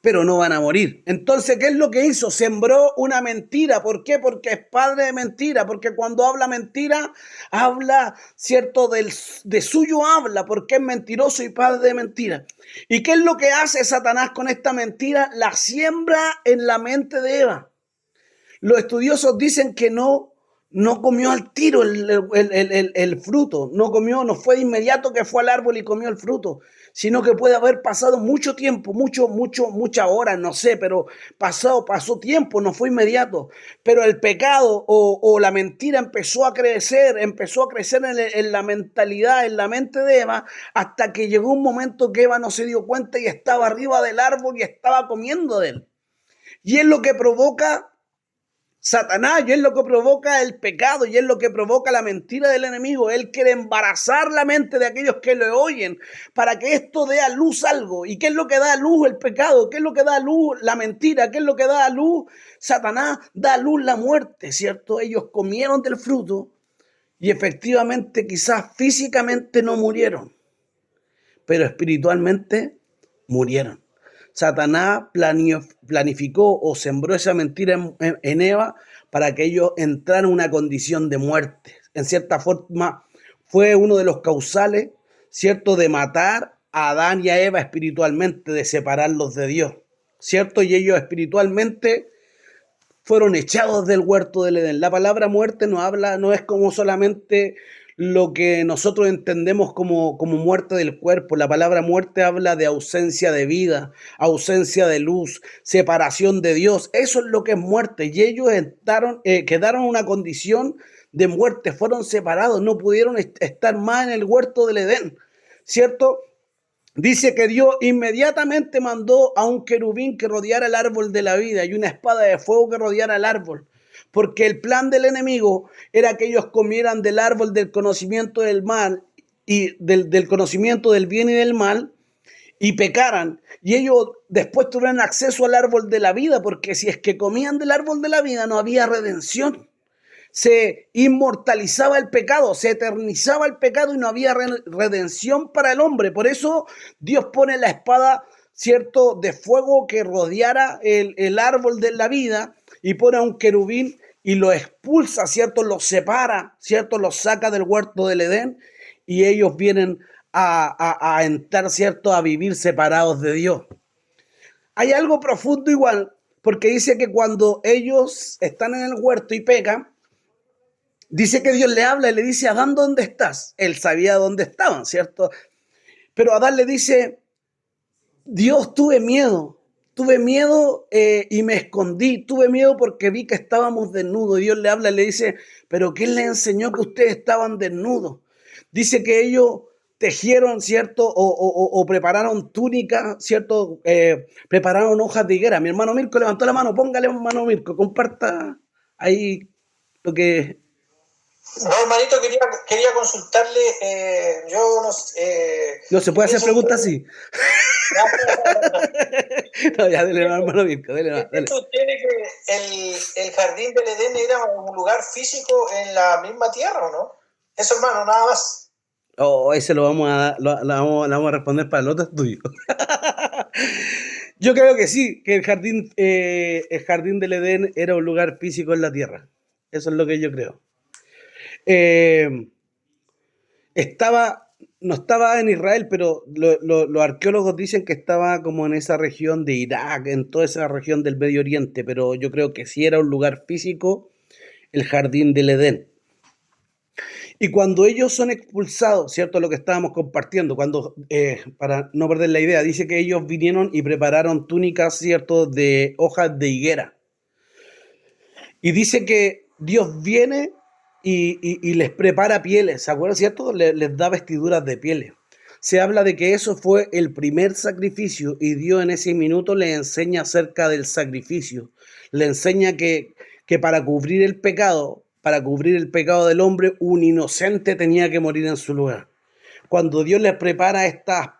pero no van a morir. Entonces, ¿qué es lo que hizo? Sembró una mentira. ¿Por qué? Porque es padre de mentira, porque cuando habla mentira, habla, ¿cierto? De suyo habla, porque es mentiroso y padre de mentira. ¿Y qué es lo que hace Satanás con esta mentira? La siembra en la mente de Eva. Los estudiosos dicen que no comió al tiro el fruto, no fue de inmediato que fue al árbol y comió el fruto, sino que puede haber pasado mucho tiempo, muchas horas, no sé, pero pasó tiempo, no fue inmediato. Pero el pecado o la mentira empezó a crecer en la mentalidad, en la mente de Eva, hasta que llegó un momento que Eva no se dio cuenta y estaba arriba del árbol y estaba comiendo de él. Y es lo que provoca Satanás, y es lo que provoca el pecado, y es lo que provoca la mentira del enemigo. Él quiere embarazar la mente de aquellos que le oyen para que esto dé a luz algo. ¿Y qué es lo que da a luz el pecado? ¿Qué es lo que da a luz la mentira? ¿Qué es lo que da a luz Satanás? Da a luz la muerte, ¿cierto? Ellos comieron del fruto y efectivamente quizás físicamente no murieron, pero espiritualmente murieron. Satanás planificó o sembró esa mentira en Eva para que ellos entraran en una condición de muerte. En cierta forma, fue uno de los causales, ¿cierto?, de matar a Adán y a Eva espiritualmente, de separarlos de Dios, ¿cierto? Y ellos espiritualmente fueron echados del huerto del Edén. La palabra muerte no es como solamente lo que nosotros entendemos como muerte del cuerpo. La palabra muerte habla de ausencia de vida, ausencia de luz, separación de Dios. Eso es lo que es muerte. Y ellos quedaron en una condición de muerte, fueron separados, no pudieron estar más en el huerto del Edén, ¿cierto? Dice que Dios inmediatamente mandó a un querubín que rodeara el árbol de la vida y una espada de fuego que rodeara el árbol. Porque el plan del enemigo era que ellos comieran del árbol del conocimiento del mal y del conocimiento del bien y del mal y pecaran. Y ellos después tuvieran acceso al árbol de la vida, porque si es que comían del árbol de la vida no había redención. Se inmortalizaba el pecado, se eternizaba el pecado y no había redención para el hombre. Por eso Dios pone la espada, ¿cierto?, de fuego que rodeara el árbol de la vida y pone a un querubín y lo expulsa, ¿cierto?, los separa, ¿cierto?, los saca del huerto del Edén y ellos vienen a entrar, ¿cierto?, a vivir separados de Dios. Hay algo profundo igual, porque dice que cuando ellos están en el huerto y pecan, dice que Dios le habla y le dice, Adán, ¿dónde estás? Él sabía dónde estaban, ¿cierto? Pero Adán le dice, Dios, tuve miedo y me escondí, tuve miedo porque vi que estábamos desnudos. Y Dios le habla y le dice, ¿pero quién le enseñó que ustedes estaban desnudos? Dice que ellos tejieron, ¿cierto? O prepararon túnicas, ¿cierto? Prepararon hojas de higuera. Mi hermano Mirko levantó la mano, póngale, hermano Mirko, comparta ahí lo que... No, hermanito, quería consultarle, yo no sé... No se puede hacer preguntas así. No, ya, dale, hermano Mirko, dale. ¿Esto tiene que el jardín del Edén era un lugar físico en la misma tierra o no? Eso, hermano, nada más. Oh, ese lo vamos a responder para el otro estudio. Yo creo que sí, que el jardín del Edén era un lugar físico en la tierra. Eso es lo que yo creo. Estaba no estaba en Israel, pero los arqueólogos dicen que estaba como en esa región de Irak, en toda esa región del Medio Oriente, pero yo creo que sí era un lugar físico, el jardín del Edén. Y cuando ellos son expulsados, ¿cierto? Lo que estábamos compartiendo, cuando, para no perder la idea, dice que ellos vinieron y prepararon túnicas, ¿cierto? De hojas de higuera. Y dice que Dios viene y les prepara pieles, ¿se acuerdan, cierto? Les da vestiduras de pieles. Se habla de que eso fue el primer sacrificio y Dios en ese minuto le enseña acerca del sacrificio. Le enseña que para cubrir el pecado del hombre, un inocente tenía que morir en su lugar. Cuando Dios les prepara estas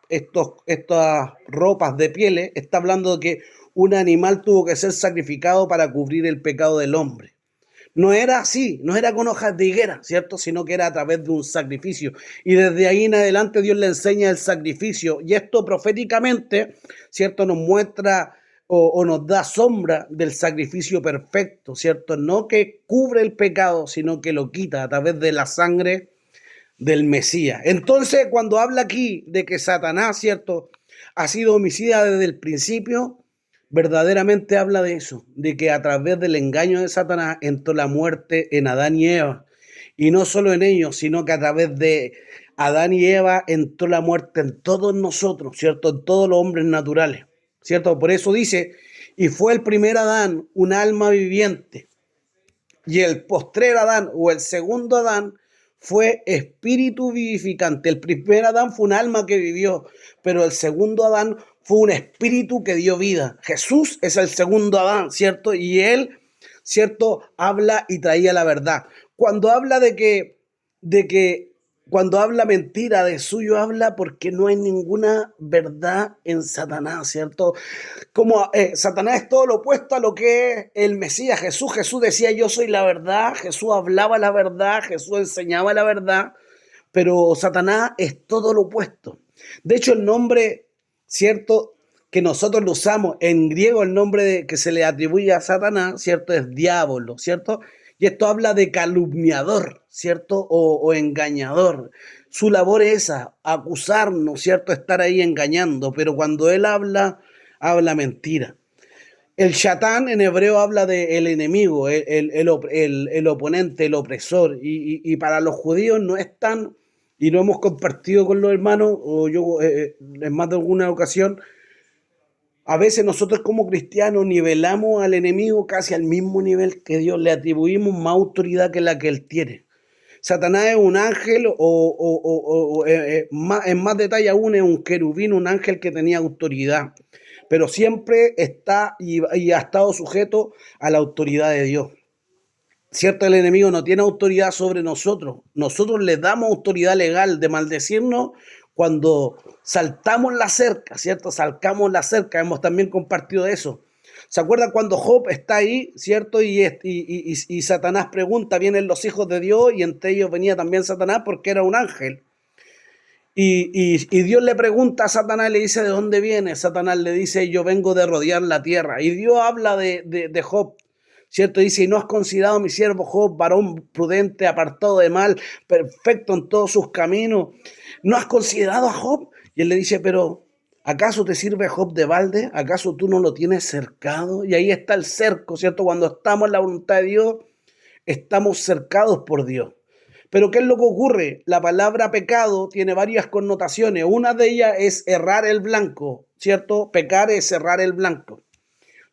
ropas de pieles, está hablando de que un animal tuvo que ser sacrificado para cubrir el pecado del hombre. No era así, no era con hojas de higuera, ¿cierto? Sino que era a través de un sacrificio. Y desde ahí en adelante Dios le enseña el sacrificio. Y esto proféticamente, ¿cierto? Nos muestra o nos da sombra del sacrificio perfecto, ¿cierto? No que cubre el pecado, sino que lo quita a través de la sangre del Mesías. Entonces, cuando habla aquí de que Satanás, ¿cierto?, ha sido homicida desde el principio, verdaderamente habla de eso, de que a través del engaño de Satanás entró la muerte en Adán y Eva. Y no solo en ellos, sino que a través de Adán y Eva entró la muerte en todos nosotros, ¿cierto? En todos los hombres naturales, ¿cierto? Por eso dice, y fue el primer Adán un alma viviente, y el postrer Adán o el segundo Adán fue espíritu vivificante. El primer Adán fue un alma que vivió, pero el segundo Adán fue un espíritu que dio vida. Jesús es el segundo Adán, ¿cierto? Y él, ¿cierto?, habla y traía la verdad. Cuando habla cuando habla mentira de suyo, habla porque no hay ninguna verdad en Satanás, ¿cierto? Como Satanás es todo lo opuesto a lo que es el Mesías, Jesús. Jesús decía, yo soy la verdad, Jesús hablaba la verdad, Jesús enseñaba la verdad, pero Satanás es todo lo opuesto. De hecho, el nombre, ¿cierto?, que nosotros lo usamos en griego, el nombre que se le atribuye a Satanás, ¿cierto?, es diablo, ¿cierto? Y esto habla de calumniador, ¿cierto? O engañador. Su labor es esa, acusarnos, ¿cierto? Estar ahí engañando, pero cuando él habla mentira. El Shatán en hebreo habla de el enemigo, el oponente, el opresor. Y para los judíos no es tan, y lo hemos compartido con los hermanos, o yo en más de alguna ocasión, a veces nosotros como cristianos nivelamos al enemigo casi al mismo nivel que Dios, le atribuimos más autoridad que la que él tiene. Satanás es un ángel en más detalle aún es un querubín, un ángel que tenía autoridad, pero siempre está y ha estado sujeto a la autoridad de Dios. ¿Cierto? El enemigo no tiene autoridad sobre nosotros. Nosotros le damos autoridad legal de maldecirnos cuando saltamos la cerca, ¿cierto? Salcamos la cerca, hemos también compartido eso. ¿Se acuerdan cuando Job está ahí, ¿cierto? Y Satanás pregunta, vienen los hijos de Dios, y entre ellos venía también Satanás porque era un ángel. Y Dios le pregunta a Satanás, le dice, ¿de dónde viene? Satanás le dice, yo vengo de rodear la tierra. Y Dios habla de Job, ¿cierto? Dice, y no has considerado a mi siervo Job, varón prudente, apartado de mal, perfecto en todos sus caminos. ¿No has considerado a Job? Y él le dice, pero ¿acaso te sirve Job de balde? ¿Acaso tú no lo tienes cercado? Y ahí está el cerco, ¿cierto? Cuando estamos en la voluntad de Dios, estamos cercados por Dios. Pero ¿qué es lo que ocurre? La palabra pecado tiene varias connotaciones. Una de ellas es errar el blanco, ¿cierto? Pecar es errar el blanco.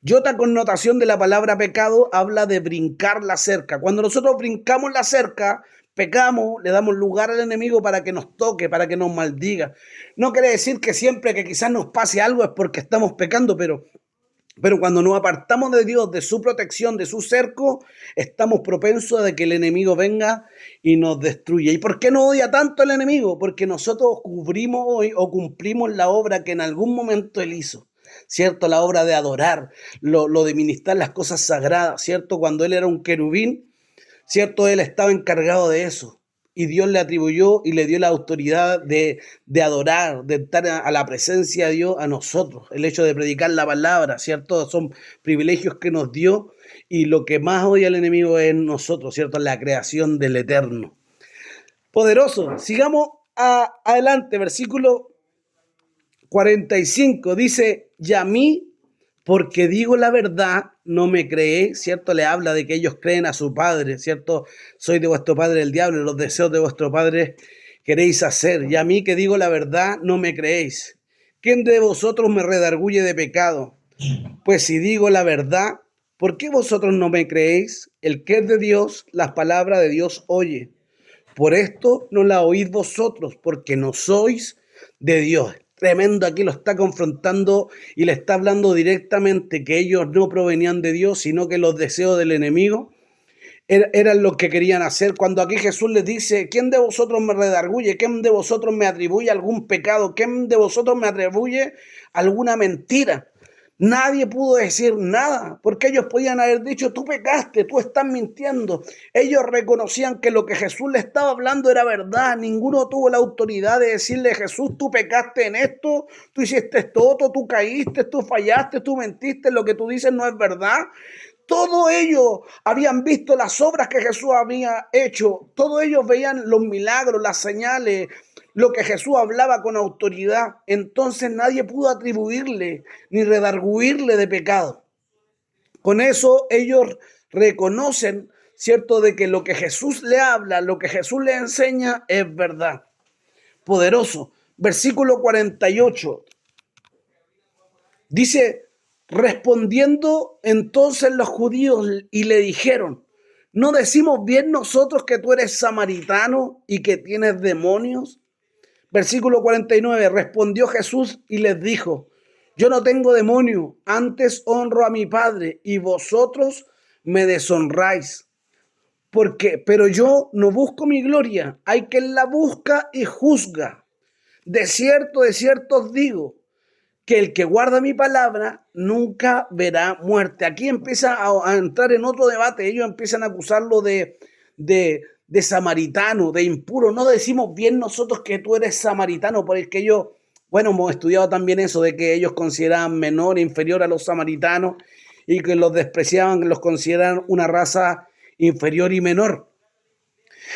Y otra connotación de la palabra pecado habla de brincar la cerca. Cuando nosotros brincamos la cerca, pecamos, le damos lugar al enemigo para que nos toque, para que nos maldiga. No quiere decir que siempre que quizás nos pase algo es porque estamos pecando, pero cuando nos apartamos de Dios, de su protección, de su cerco, estamos propensos a que el enemigo venga y nos destruya. ¿Y por qué nos odia tanto el enemigo? Porque nosotros cubrimos hoy o cumplimos la obra que en algún momento él hizo, ¿cierto? La obra de adorar, lo de ministrar las cosas sagradas, ¿cierto? Cuando él era un querubín, ¿cierto? Él estaba encargado de eso. Y Dios le atribuyó y le dio la autoridad de adorar, de estar a la presencia de Dios a nosotros. El hecho de predicar la palabra, ¿cierto? Son privilegios que nos dio, y lo que más odia el enemigo es nosotros, ¿cierto? La creación del Eterno. Poderoso. Sigamos adelante, versículo 45, dice, y a mí, porque digo la verdad, no me creéis, ¿cierto? Le habla de que ellos creen a su padre, ¿cierto? Soy de vuestro padre el diablo, los deseos de vuestro padre queréis hacer, y a mí que digo la verdad, no me creéis. ¿Quién de vosotros me redarguye de pecado? Pues si digo la verdad, ¿por qué vosotros no me creéis? El que es de Dios, las palabras de Dios oye. Por esto no la oís vosotros, porque no sois de Dios. Tremendo, aquí lo está confrontando y le está hablando directamente que ellos no provenían de Dios, sino que los deseos del enemigo eran lo que querían hacer. Cuando aquí Jesús les dice, ¿quién de vosotros me redarguye? ¿Quién de vosotros me atribuye algún pecado? ¿Quién de vosotros me atribuye alguna mentira? Nadie pudo decir nada, porque ellos podían haber dicho, tú pecaste, tú estás mintiendo. Ellos reconocían que lo que Jesús le estaba hablando era verdad. Ninguno tuvo la autoridad de decirle, Jesús, tú pecaste en esto, tú hiciste esto otro, tú caíste, tú fallaste, tú mentiste, lo que tú dices no es verdad. Todos ellos habían visto las obras que Jesús había hecho. Todos ellos veían los milagros, las señales, lo que Jesús hablaba con autoridad. Entonces nadie pudo atribuirle ni redarguirle de pecado. Con eso ellos reconocen, ¿cierto?, de que lo que Jesús le habla, lo que Jesús le enseña es verdad. Poderoso. Versículo 48. Dice, respondiendo entonces los judíos y le dijeron, ¿no decimos bien nosotros que tú eres samaritano y que tienes demonios? Versículo 49, respondió Jesús y les dijo, yo no tengo demonio, antes honro a mi Padre y vosotros me deshonráis. Pero yo no busco mi gloria, hay quien la busca y juzga. De cierto os digo, que el que guarda mi palabra nunca verá muerte. Aquí empieza a entrar en otro debate. Ellos empiezan a acusarlo de samaritano, de impuro. No decimos bien nosotros que tú eres samaritano, porque ellos, bueno, hemos estudiado también eso, de que ellos consideraban menor, inferior a los samaritanos y que los despreciaban, que los consideraban una raza inferior y menor.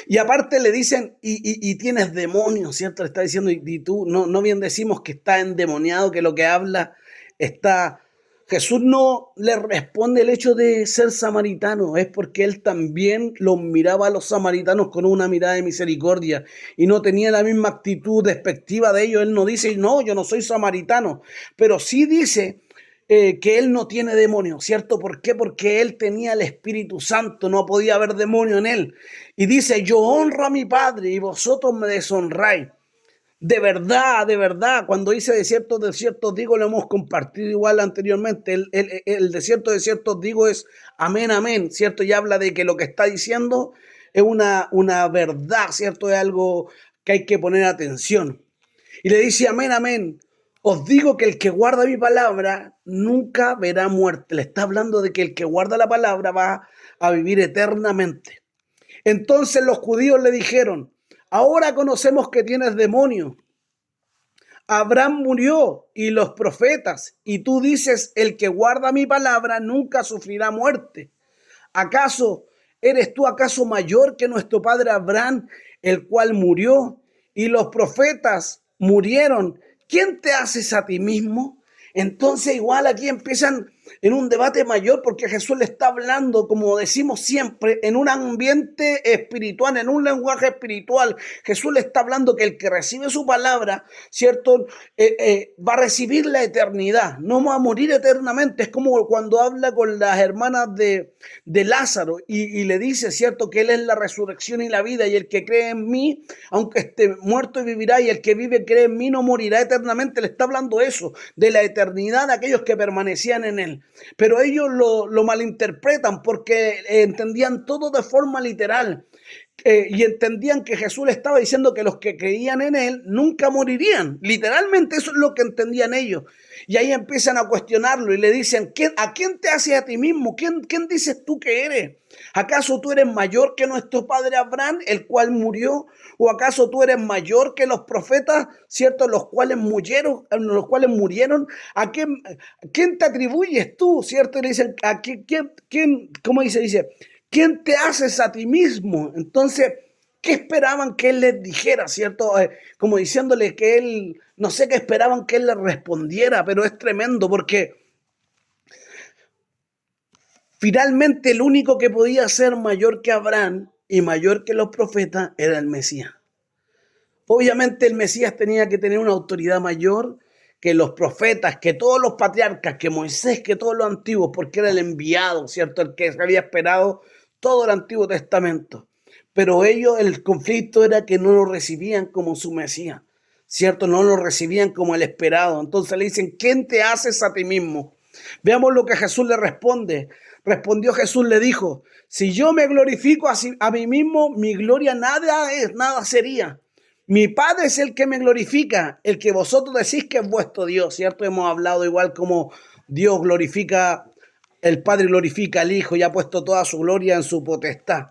Y aparte le dicen, y tienes demonios, ¿cierto? Le está diciendo, y tú, no bien decimos que está endemoniado, que lo que habla está... Jesús no le responde el hecho de ser samaritano, es porque él también los miraba a los samaritanos con una mirada de misericordia y no tenía la misma actitud despectiva de ellos. Él no dice, no, yo no soy samaritano, pero sí dice que él no tiene demonio, ¿cierto? ¿Por qué? Porque él tenía el Espíritu Santo, no podía haber demonio en él. Y dice, yo honro a mi Padre y vosotros me deshonráis. De verdad, cuando dice de ciertos digo, lo hemos compartido igual anteriormente. El de ciertos digo es amén, amén, ¿cierto? Y habla de que lo que está diciendo es una verdad, ¿cierto? Es algo que hay que poner atención. Y le dice amén, amén. Os digo que el que guarda mi palabra nunca verá muerte. Le está hablando de que el que guarda la palabra va a vivir eternamente. Entonces los judíos le dijeron, ahora conocemos que tienes demonio. Abraham murió y los profetas, y tú dices, el que guarda mi palabra nunca sufrirá muerte. ¿Acaso eres tú mayor que nuestro padre Abraham, el cual murió y los profetas murieron? ¿Quién te haces a ti mismo? Entonces igual aquí empiezan en un debate mayor porque Jesús le está hablando, como decimos siempre, en un ambiente espiritual, en un lenguaje espiritual. Jesús le está hablando que el que recibe su palabra, ¿cierto? Va a recibir la eternidad, no va a morir eternamente. Es como cuando habla con las hermanas de Lázaro y le dice, ¿cierto? Que Él es la resurrección y la vida y el que cree en mí, aunque esté muerto, vivirá, y el que vive, cree en mí, no morirá eternamente. Le está hablando eso, de la eternidad de aquellos que permanecían en Él. Pero ellos lo malinterpretan porque entendían todo de forma literal. Y entendían que Jesús le estaba diciendo que los que creían en él nunca morirían. Literalmente eso es lo que entendían ellos. Y ahí empiezan a cuestionarlo y le dicen, ¿a quién te haces a ti mismo? ¿Quién dices tú que eres? ¿Acaso tú eres mayor que nuestro padre Abraham, el cual murió? ¿O acaso tú eres mayor que los profetas, cierto, los cuales murieron? ¿A quién te atribuyes tú, cierto? Y le dicen, ¿a quién? ¿Cómo dice? Dice, ¿quién te haces a ti mismo? Entonces, ¿Qué esperaban que él les dijera, cierto? Como diciéndole que él, no sé qué esperaban que él les respondiera, pero es tremendo porque finalmente el único que podía ser mayor que Abraham y mayor que los profetas era el Mesías. Obviamente el Mesías tenía que tener una autoridad mayor que los profetas, que todos los patriarcas, que Moisés, que todos los antiguos, porque era el enviado, ¿cierto? El que había esperado todo el Antiguo Testamento. Pero ellos, el conflicto era que no lo recibían como su Mesías, ¿cierto? No lo recibían como el esperado. Entonces le dicen, ¿quién te haces a ti mismo? Veamos lo que Jesús le responde. Respondió Jesús, le dijo, si yo me glorifico a mí mismo, mi gloria nada sería. Mi Padre es el que me glorifica, el que vosotros decís que es vuestro Dios, ¿cierto? Hemos hablado igual como Dios glorifica, el Padre glorifica al Hijo y ha puesto toda su gloria en su potestad.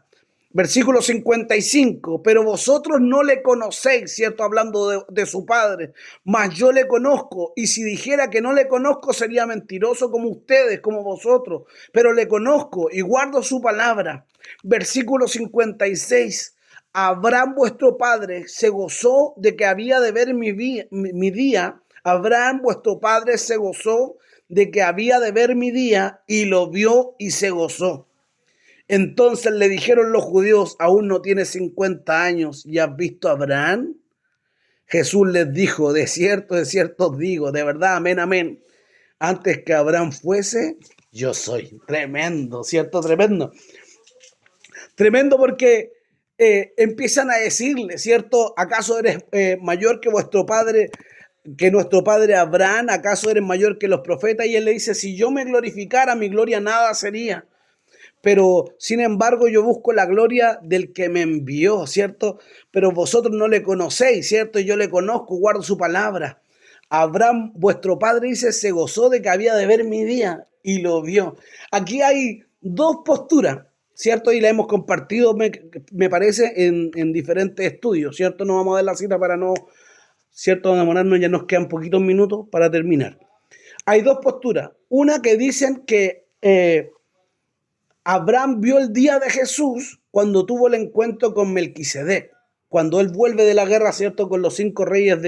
Versículo 55, pero vosotros no le conocéis, ¿cierto? Hablando de su Padre, mas yo le conozco, y si dijera que no le conozco sería mentiroso como ustedes, como vosotros, pero le conozco y guardo su palabra. Versículo 56, Abraham vuestro padre se gozó de que había de ver mi día. Abraham vuestro padre se gozó de que había de ver mi día y lo vio y se gozó. Entonces le dijeron los judíos, aún no tienes 50 años y has visto a Abraham. Jesús les dijo, de cierto os digo, de verdad, amén, amén. Antes que Abraham fuese, yo soy. Tremendo, ¿cierto? Tremendo. Tremendo porque empiezan a decirle, ¿cierto? ¿Acaso eres mayor que vuestro padre, que nuestro padre Abraham? ¿Acaso eres mayor que los profetas? Y él le dice, si yo me glorificara, mi gloria nada sería. Pero sin embargo yo busco la gloria del que me envió, ¿cierto? Pero vosotros no le conocéis, ¿cierto? Yo le conozco, guardo su palabra. Abraham, vuestro padre, dice, se gozó de que había de ver mi día y lo vio. Aquí hay dos posturas, ¿cierto? Y la hemos compartido, me parece, en diferentes estudios, ¿cierto? No vamos a dar la cita para no, ¿cierto? Demorarnos, ya nos quedan poquitos minutos para terminar. Hay dos posturas. Una que dicen que Abraham vio el día de Jesús cuando tuvo el encuentro con Melquisedec, cuando él vuelve de la guerra, ¿cierto? Con los 5 reyes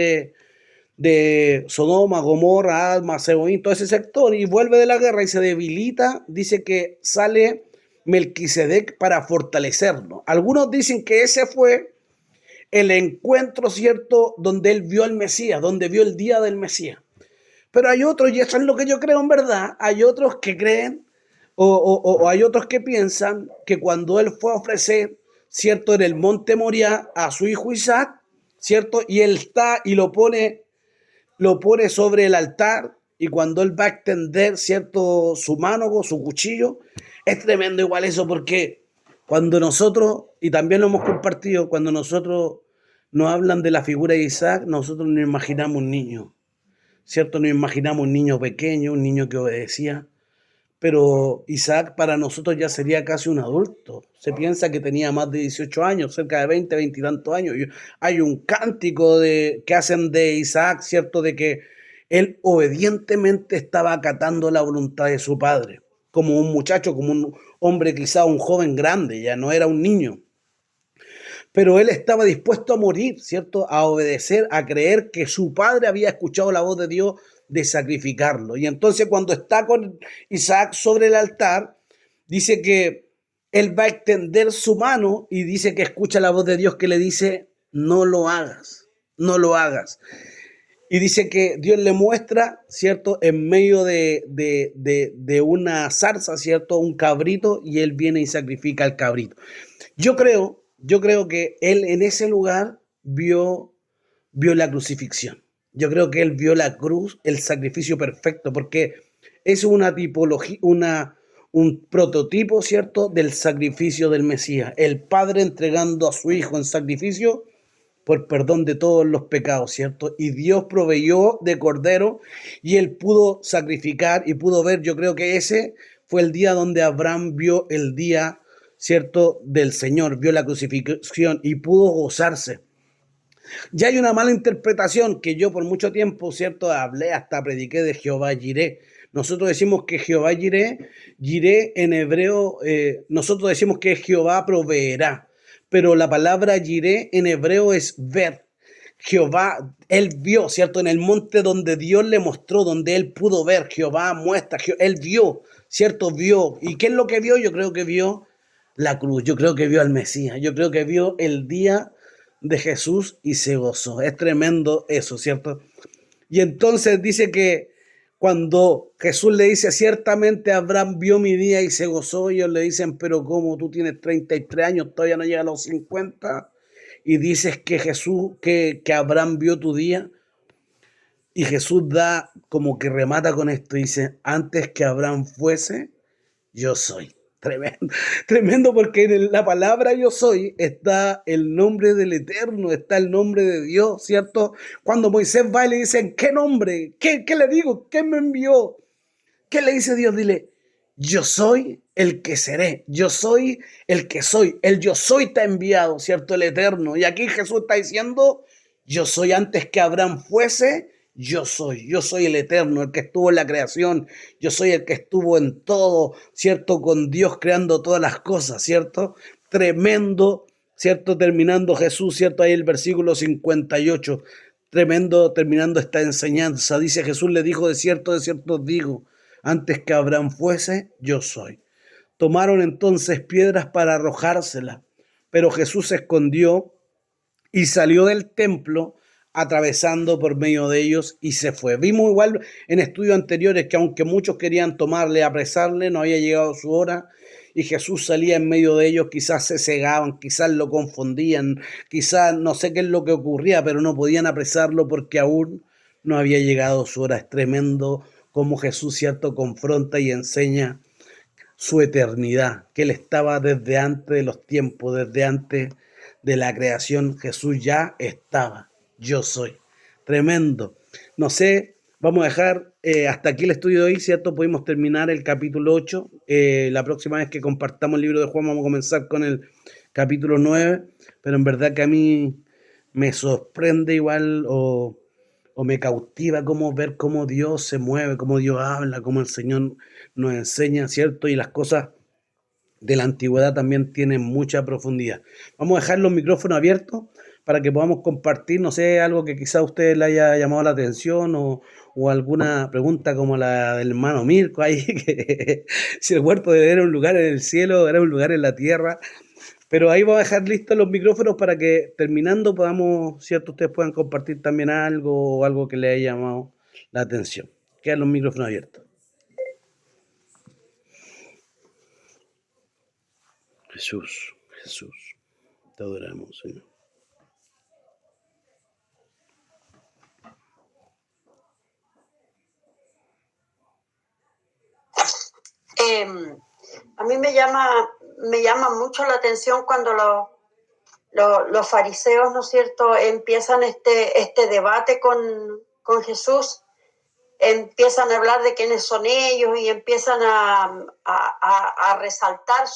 de Sodoma, Gomorra, Adma, Seboín, todo ese sector, y vuelve de la guerra y se debilita. Dice que sale Melquisedec para fortalecerlo. Algunos dicen que ese fue el encuentro, ¿cierto? Donde él vio al Mesías, donde vio el día del Mesías. Pero hay otros, y eso es lo que yo creo en verdad, hay otros que creen o hay otros que piensan que cuando él fue a ofrecer, ¿cierto? En el monte Moriah a su hijo Isaac, ¿cierto? Y él está y lo pone sobre el altar, y cuando él va a extender, ¿cierto? Su mano con su cuchillo, es tremendo igual eso, porque cuando nosotros, y también lo hemos compartido, cuando nosotros nos hablan de la figura de Isaac, nosotros nos imaginamos un niño, ¿cierto? Nos imaginamos un niño pequeño, un niño que obedecía. Pero Isaac para nosotros ya sería casi un adulto. Se piensa que tenía más de 18 años, cerca de 20, 20 y tantos años. Hay un cántico que hacen de Isaac, ¿cierto? De que él obedientemente estaba acatando la voluntad de su padre. Como un muchacho, como un hombre, quizá un joven grande, ya no era un niño. Pero él estaba dispuesto a morir, ¿cierto? A obedecer, a creer que su padre había escuchado la voz de Dios de sacrificarlo. Y entonces cuando está con Isaac sobre el altar, dice que él va a extender su mano y dice que escucha la voz de Dios que le dice, no lo hagas, no lo hagas. Y dice que Dios le muestra, ¿cierto? En medio de una zarza, ¿cierto? Un cabrito, y él viene y sacrifica al cabrito. Yo creo que él en ese lugar vio la crucifixión. Yo creo que él vio la cruz, el sacrificio perfecto, porque es una tipología, un prototipo, ¿cierto?, del sacrificio del Mesías. El Padre entregando a su Hijo en sacrificio por perdón de todos los pecados, ¿cierto? Y Dios proveyó de cordero y él pudo sacrificar y pudo ver. Yo creo que ese fue el día donde Abraham vio el día, ¿cierto?, del Señor, vio la crucifixión y pudo gozarse. Ya hay una mala interpretación que yo por mucho tiempo, ¿cierto?, hablé, hasta prediqué de Jehová Jireh. Nosotros decimos que Jehová Jireh en hebreo, nosotros decimos que Jehová proveerá. pero la palabra yiré en hebreo es ver. Jehová, él vio, ¿cierto? En el monte donde Dios le mostró, donde él pudo ver, Jehová muestra, él vio, ¿cierto? Vio. ¿Y qué es lo que vio? Yo creo que vio la cruz, yo creo que vio al Mesías, yo creo que vio el día de Jesús y se gozó. Es tremendo eso, ¿cierto? Y entonces dice que cuando Jesús le dice, ciertamente Abraham vio mi día y se gozó, ellos le dicen, pero ¿cómo tú tienes 33 años, todavía no llegas a los 50? Y dices que Jesús, que Abraham vio tu día. Y Jesús da como que remata con esto, dice, antes que Abraham fuese, yo soy. Tremendo, tremendo porque en la palabra yo soy está el nombre del Eterno, está el nombre de Dios, ¿cierto? Cuando Moisés va y le dicen, ¿qué nombre? ¿Qué le digo? ¿Qué me envió? ¿Qué le dice Dios? Dile, yo soy el que seré, yo soy el que soy, el yo soy te ha enviado, ¿cierto? El Eterno. Y aquí Jesús está diciendo, yo soy antes que Abraham fuese, yo soy el Eterno, el que estuvo en la creación, yo soy el que estuvo en todo, ¿cierto? Con Dios creando todas las cosas, ¿cierto? Tremendo, ¿cierto? Terminando Jesús, ¿cierto? Ahí el versículo 58, tremendo terminando esta enseñanza. Dice Jesús le dijo, de cierto os digo, antes que Abraham fuese, yo soy. Tomaron entonces piedras para arrojárselas, pero Jesús se escondió y salió del templo atravesando por medio de ellos y se fue. Vimos igual en estudios anteriores que aunque muchos querían tomarle, apresarle, no había llegado su hora y Jesús salía en medio de ellos, quizás se cegaban, quizás lo confundían, quizás no sé qué es lo que ocurría, pero no podían apresarlo porque aún no había llegado su hora. Es tremendo cómo Jesús, cierto, confronta y enseña su eternidad, que él estaba desde antes de los tiempos, desde antes de la creación, Jesús ya estaba, yo soy. Tremendo. No sé, vamos a dejar hasta aquí el estudio de hoy, ¿cierto? Pudimos terminar el capítulo 8. La próxima vez que compartamos el libro de Juan vamos a comenzar con el capítulo 9, pero en verdad que a mí me sorprende igual o me cautiva cómo ver cómo Dios se mueve, cómo Dios habla, cómo el Señor nos enseña, ¿cierto? Y las cosas de la antigüedad también tienen mucha profundidad. Vamos a dejar los micrófonos abiertos para que podamos compartir, no sé, algo que quizá a usted le haya llamado la atención o alguna pregunta como la del hermano Mirko ahí, que si el huerto era un lugar en el cielo, era un lugar en la tierra. Pero ahí vamos a dejar listos los micrófonos para que terminando podamos, ¿cierto? Ustedes puedan compartir también algo o algo que les haya llamado la atención. Quedan los micrófonos abiertos. Jesús, Jesús, te adoramos, Señor. A mí me llama mucho la atención cuando los fariseos, ¿no es cierto?, empiezan este debate con Jesús, empiezan a hablar de quiénes son ellos y empiezan a resaltar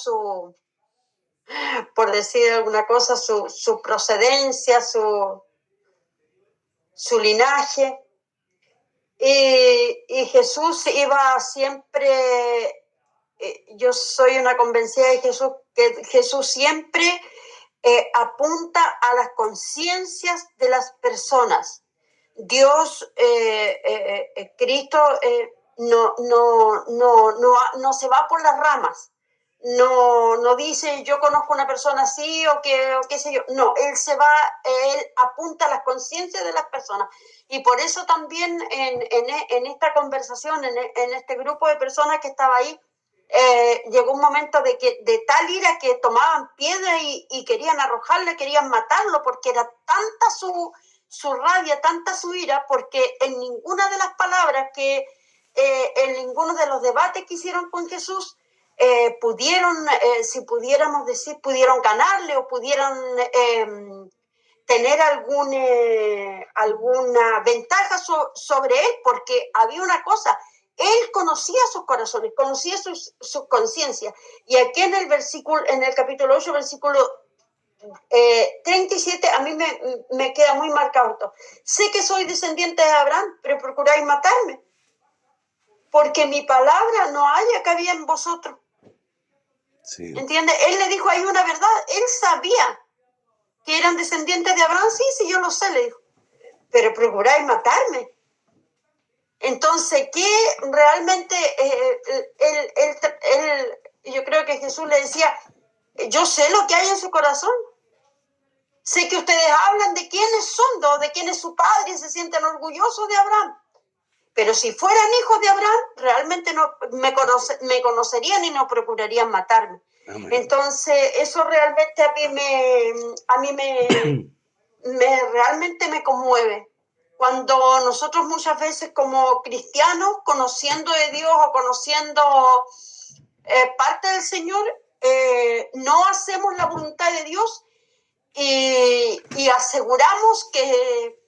por decir alguna cosa, su procedencia, su linaje. Y Jesús iba siempre, yo soy una convencida de Jesús, que Jesús siempre apunta a las conciencias de las personas. Dios, Cristo, no se va por las ramas. No dice yo conozco una persona así o qué sé yo. No, él apunta a las conciencias de las personas. Y por eso también en esta conversación, en este grupo de personas que estaba ahí, llegó un momento de tal ira que tomaban piedra y querían arrojarle, querían matarlo, porque era tanta su rabia, tanta su ira, porque en ninguna de las palabras en ninguno de los debates que hicieron con Jesús pudieron, si pudiéramos decir, pudieron ganarle o pudieron tener alguna ventaja sobre él, porque había una cosa: él conocía sus corazones, conocía sus conciencias. Y aquí en el capítulo 8, versículo 37, a mí me queda muy marcado esto: sé que soy descendiente de Abraham, pero procuráis matarme, porque mi palabra no haya cabida en vosotros. Sí. ¿Entiendes? Él le dijo ahí una verdad. Él sabía que eran descendientes de Abraham. Sí, yo lo sé, le dijo. Pero procuráis matarme. Entonces, ¿qué realmente yo creo que Jesús le decía, yo sé lo que hay en su corazón. Sé que ustedes hablan de quiénes son, de quién es su padre y se sienten orgullosos de Abraham. Pero si fueran hijos de Abraham, realmente no me conocerían y no procurarían matarme. Amén. Entonces, eso realmente a mí realmente me conmueve. Cuando nosotros muchas veces como cristianos, conociendo de Dios o conociendo parte del Señor, no hacemos la voluntad de Dios y aseguramos que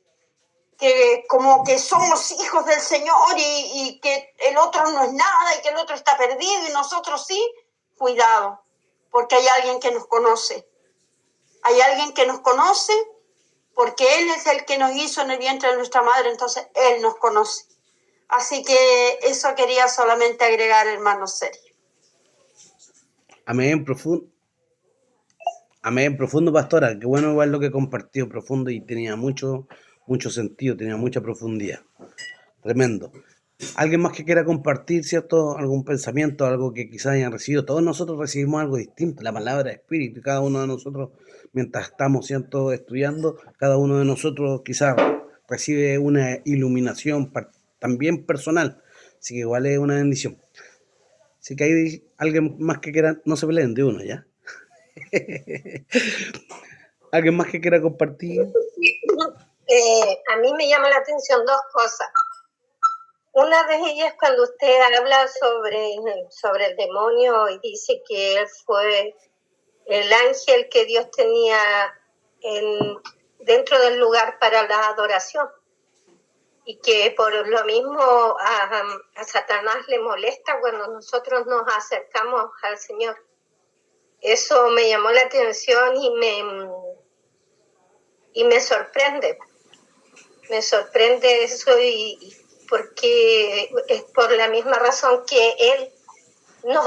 como que somos hijos del Señor y que el otro no es nada y que el otro está perdido y nosotros sí, cuidado, porque hay alguien que nos conoce. Hay alguien que nos conoce porque Él es el que nos hizo en el vientre de nuestra madre, entonces Él nos conoce. Así que eso quería solamente agregar, hermano Sergio. Amén, profundo. Amén, profundo, pastora. Qué bueno igual lo que compartió, profundo, y tenía mucho sentido, tenía mucha profundidad. Tremendo. ¿Alguien más que quiera compartir, cierto? ¿Algún pensamiento, algo que quizás hayan recibido? Todos nosotros recibimos algo distinto, la palabra espíritu, y cada uno de nosotros, mientras estamos, cierto, estudiando, cada uno de nosotros quizás recibe una iluminación también personal. Así que igual es una bendición. Así que hay alguien más que quiera, no se peleen de uno, ¿ya? ¿Alguien más que quiera compartir? A mí me llama la atención dos cosas. Una de ellas cuando usted habla sobre el demonio y dice que él fue el ángel que Dios tenía dentro del lugar para la adoración y que por lo mismo a Satanás le molesta cuando nosotros nos acercamos al Señor. Eso me llamó la atención y me sorprende. Me sorprende eso y porque es por la misma razón que Él nos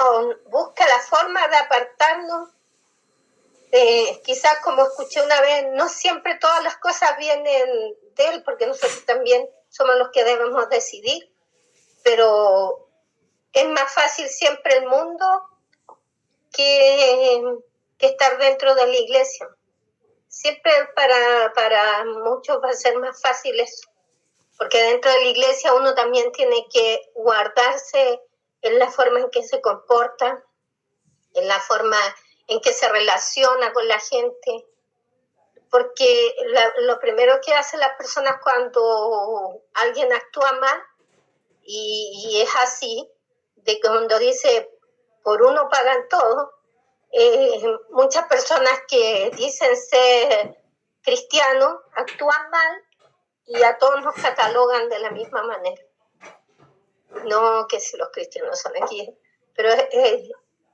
busca la forma de apartarnos. Quizás como escuché una vez, no siempre todas las cosas vienen de Él, porque nosotros también somos los que debemos decidir, pero es más fácil siempre el mundo que estar dentro de la iglesia. Siempre para muchos va a ser más fácil eso, porque dentro de la iglesia uno también tiene que guardarse en la forma en que se comporta, en la forma en que se relaciona con la gente, porque lo primero que hacen las personas cuando alguien actúa mal, y es así, de cuando dice, por uno pagan todo, muchas personas que dicen ser cristianos actúan mal y a todos nos catalogan de la misma manera. No que si los cristianos son aquí, pero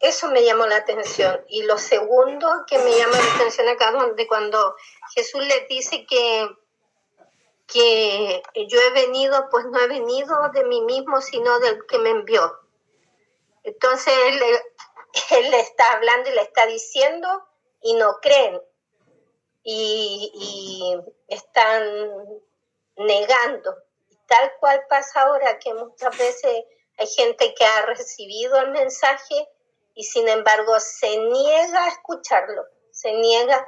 eso me llamó la atención. Y lo segundo que me llama la atención acá, donde cuando Jesús les dice que yo he venido, pues no he venido de mí mismo, sino del que me envió. Entonces él le está hablando y le está diciendo y no creen. Y están negando. Tal cual pasa ahora, que muchas veces hay gente que ha recibido el mensaje y sin embargo se niega a escucharlo, se niega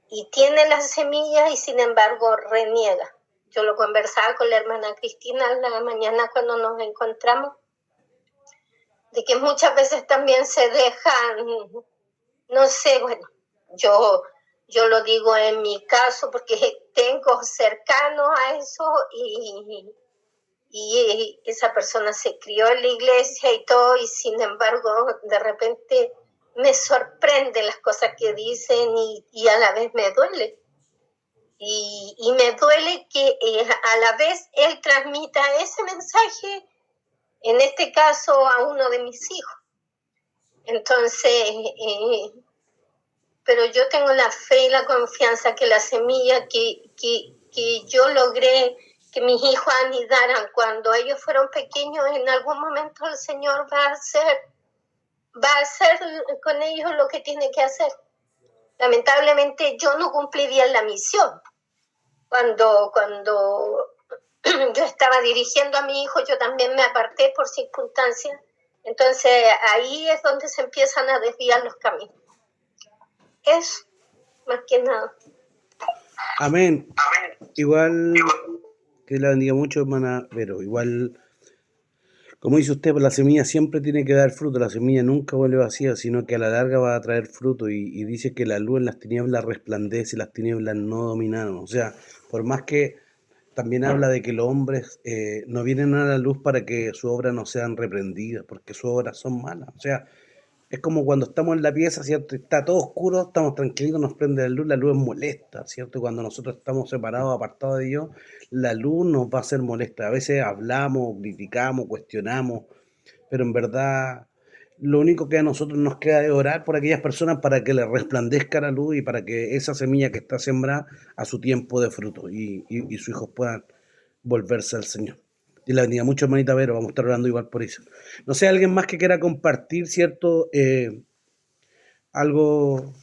y tiene las semillas y sin embargo reniega. Yo lo conversaba con la hermana Cristina la mañana cuando nos encontramos, de que muchas veces también se dejan, no sé, bueno, yo lo digo en mi caso porque tengo cercano a eso y esa persona se crió en la iglesia y todo, y sin embargo de repente me sorprenden las cosas que dicen y a la vez me duele. Y me duele que a la vez él transmita ese mensaje, en este caso a uno de mis hijos. Entonces, pero yo tengo la fe y la confianza que la semilla que yo logré que mis hijos anidaran cuando ellos fueron pequeños, en algún momento el Señor va a hacer con ellos lo que tiene que hacer. lamentablemente yo no cumplí bien la misión. Cuando yo estaba dirigiendo a mi hijo, yo también me aparté por circunstancias. Entonces ahí es donde se empiezan a desviar los caminos. Eso, más que nada. Amén. Igual, que la bendiga mucho, hermana Vero. Igual, como dice usted, pues la semilla siempre tiene que dar fruto. La semilla nunca vuelve vacía, sino que a la larga va a traer fruto. Y dice que la luz en las tinieblas resplandece y las tinieblas no dominaron. O sea, por más que también habla de que los hombres no vienen a la luz para que sus obras no sean reprendidas, porque sus obras son malas. O sea, es como cuando estamos en la pieza, ¿cierto? Está todo oscuro, estamos tranquilitos, nos prende la luz es molesta, ¿cierto? Cuando nosotros estamos separados, apartados de Dios, la luz nos va a ser molesta. A veces hablamos, criticamos, cuestionamos, pero en verdad lo único que a nosotros nos queda es orar por aquellas personas para que les resplandezca la luz y para que esa semilla que está sembrada a su tiempo de fruto y sus hijos puedan volverse al Señor. Y la bendiga mucho, hermanita Vero, vamos a estar orando igual por eso. No sé, alguien más que quiera compartir, ¿cierto? Algo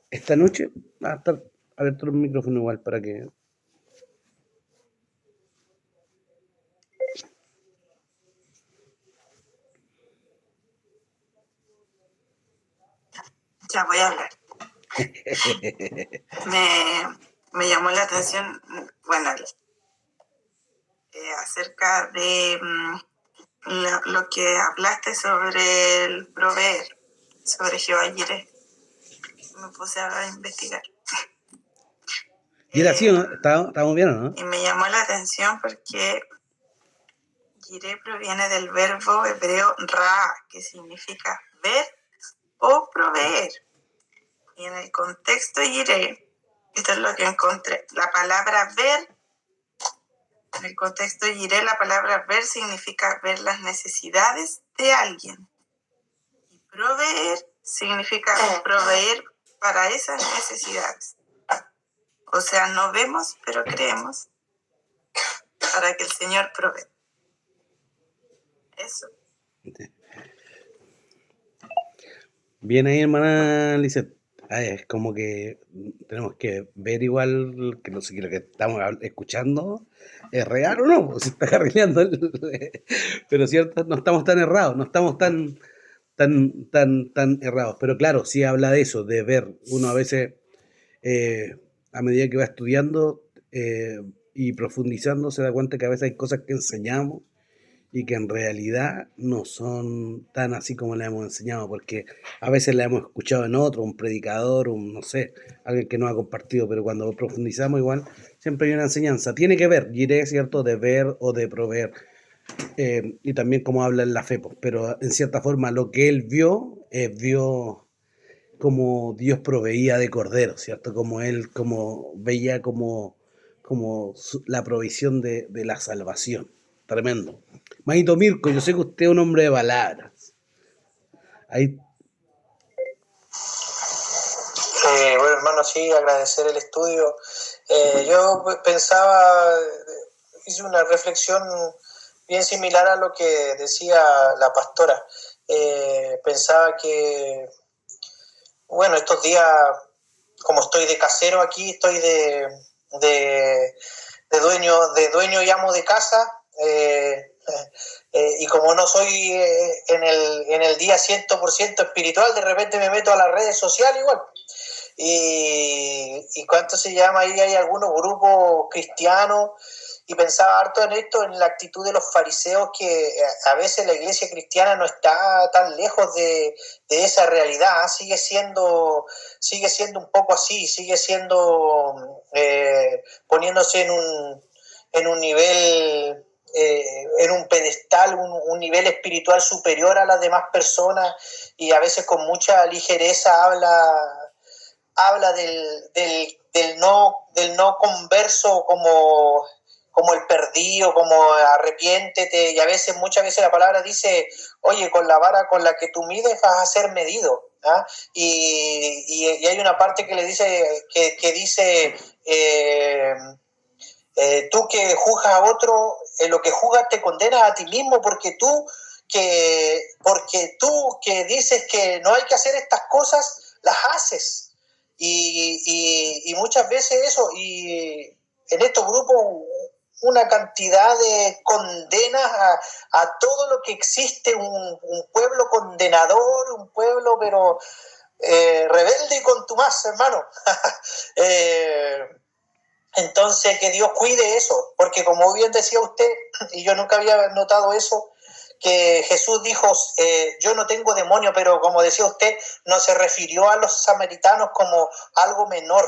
esta noche. Va a estar abierto el micrófono igual para que... Ya voy a hablar. Me llamó la atención, bueno, acerca de lo que hablaste sobre el proveer, sobre Jehová Jireh. Me puse a investigar. ¿Y era así o no? ¿Estábamos bien o no? Y me llamó la atención porque Jireh proviene del verbo hebreo ra, que significa ver o proveer. Y en el contexto Jireh, esto es lo que encontré, la palabra ver, en el contexto Jireh, la palabra ver significa ver las necesidades de alguien. Y proveer significa proveer para esas necesidades. O sea, no vemos, pero creemos para que el Señor provee. Eso. Bien ahí, hermana Lizeth. Es como que tenemos que ver igual que no sé, que lo que estamos escuchando es real o no, se está carrileando. Pero cierto, no estamos tan errados, no estamos tan errados. Pero claro, sí habla de eso, de ver. Uno a veces, a medida que va estudiando y profundizando, se da cuenta que a veces hay cosas que enseñamos y que en realidad no son tan así como le hemos enseñado, porque a veces la hemos escuchado en otro, un predicador, no sé, alguien que nos ha compartido, pero cuando profundizamos igual, siempre hay una enseñanza. Tiene que ver, diré, ¿cierto?, de ver o de proveer. Y también como habla en la fe, pues, pero en cierta forma lo que él vio como Dios proveía de corderos, ¿cierto? Como él como veía como la provisión de la salvación. Tremendo. Manito Mirko, yo sé que usted es un hombre de palabras. Ahí. Bueno, hermano, sí, agradecer el estudio. Yo pensaba, hice una reflexión bien similar a lo que decía la pastora. Pensaba que, bueno, estos días, como estoy de casero aquí, estoy de dueño y amo de casa, y como no soy en el día 100% espiritual, de repente me meto a las redes sociales igual. Y ¿cuánto se llama? Ahí hay algunos grupos cristianos, y pensaba harto en esto, en la actitud de los fariseos, que a veces la iglesia cristiana no está tan lejos de esa realidad, sigue siendo un poco así, sigue siendo poniéndose en un nivel, en un pedestal, un nivel espiritual superior a las demás personas, y a veces con mucha ligereza habla del no converso como el perdido, como arrepiéntete, y muchas veces la palabra dice, oye, con la vara con la que tú mides vas a ser medido, ¿ah? Y hay una parte que le dice, que dice, tú que juzgas a otro, lo que juzgas te condenas a ti mismo, porque tú que dices que no hay que hacer estas cosas, las haces. Y muchas veces eso, y en estos grupos una cantidad de condenas a todo lo que existe, un pueblo condenador, un pueblo pero rebelde y contumaz, hermano. Entonces que Dios cuide eso, porque como bien decía usted, y yo nunca había notado eso, que Jesús dijo, yo no tengo demonio, pero como decía usted, no se refirió a los samaritanos como algo menor.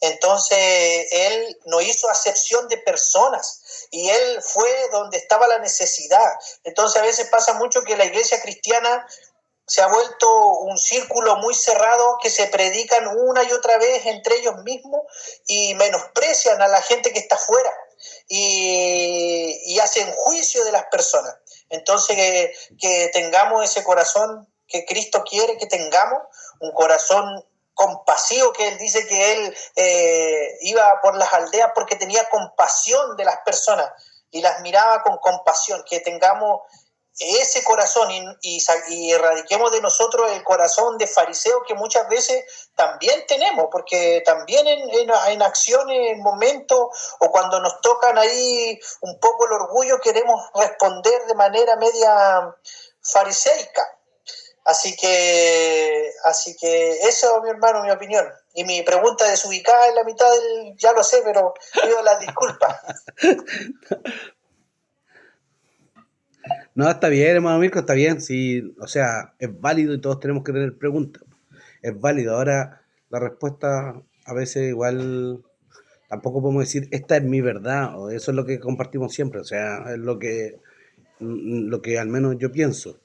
Entonces Él no hizo acepción de personas y Él fue donde estaba la necesidad. Entonces a veces pasa mucho que la iglesia cristiana se ha vuelto un círculo muy cerrado que se predican una y otra vez entre ellos mismos y menosprecian a la gente que está afuera y hacen juicio de las personas. Entonces que tengamos ese corazón que Cristo quiere que tengamos, un corazón compasivo, que Él dice que Él iba por las aldeas porque tenía compasión de las personas y las miraba con compasión, que tengamos ese corazón y erradiquemos de nosotros el corazón de fariseo que muchas veces también tenemos, porque también en acciones, en momentos o cuando nos tocan ahí un poco el orgullo queremos responder de manera media fariseica. Así que eso, mi hermano, mi opinión. Y mi pregunta desubicada en la mitad del, ya lo sé, pero pido las disculpas. No, está bien, hermano Mirko, está bien, sí, o sea, es válido y todos tenemos que tener preguntas. Es válido. Ahora, la respuesta a veces igual tampoco podemos decir, esta es mi verdad, o eso es lo que compartimos siempre, o sea, es lo que al menos yo pienso.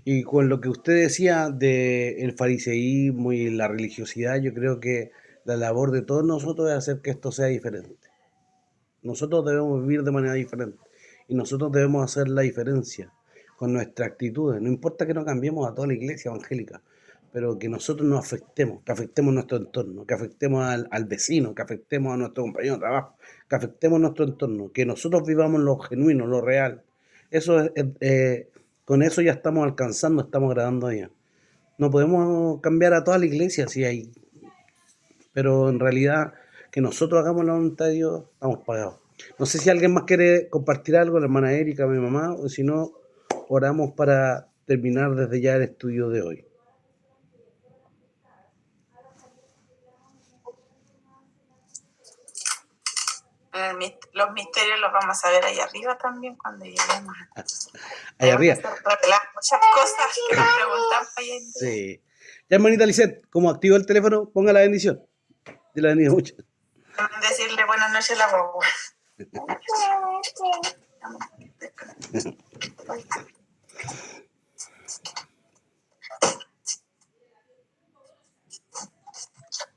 Y con lo que usted decía del fariseísmo y la religiosidad, yo creo que la labor de todos nosotros es hacer que esto sea diferente. Nosotros debemos vivir de manera diferente y nosotros debemos hacer la diferencia con nuestras actitudes. No importa que no cambiemos a toda la iglesia evangélica, pero que nosotros nos afectemos, que afectemos nuestro entorno, que afectemos al vecino, que afectemos a nuestro compañero de trabajo, que afectemos nuestro entorno, que nosotros vivamos lo genuino, lo real. Eso con eso ya estamos alcanzando, estamos agradando a Dios. No podemos cambiar a toda la iglesia si hay, pero en realidad que nosotros hagamos la voluntad de Dios, estamos pagados. No sé si alguien más quiere compartir algo, la hermana Erika, mi mamá, o si no, oramos para terminar desde ya el estudio de hoy. Los misterios los vamos a ver ahí arriba también cuando lleguemos. Ahí arriba. Muchas cosas que nos preguntamos ahí en día. Sí. Ya, hermanita Lisette, como activó el teléfono, ponga la bendición. Yo la bendiga mucho. Decirle buenas noches a la guagua.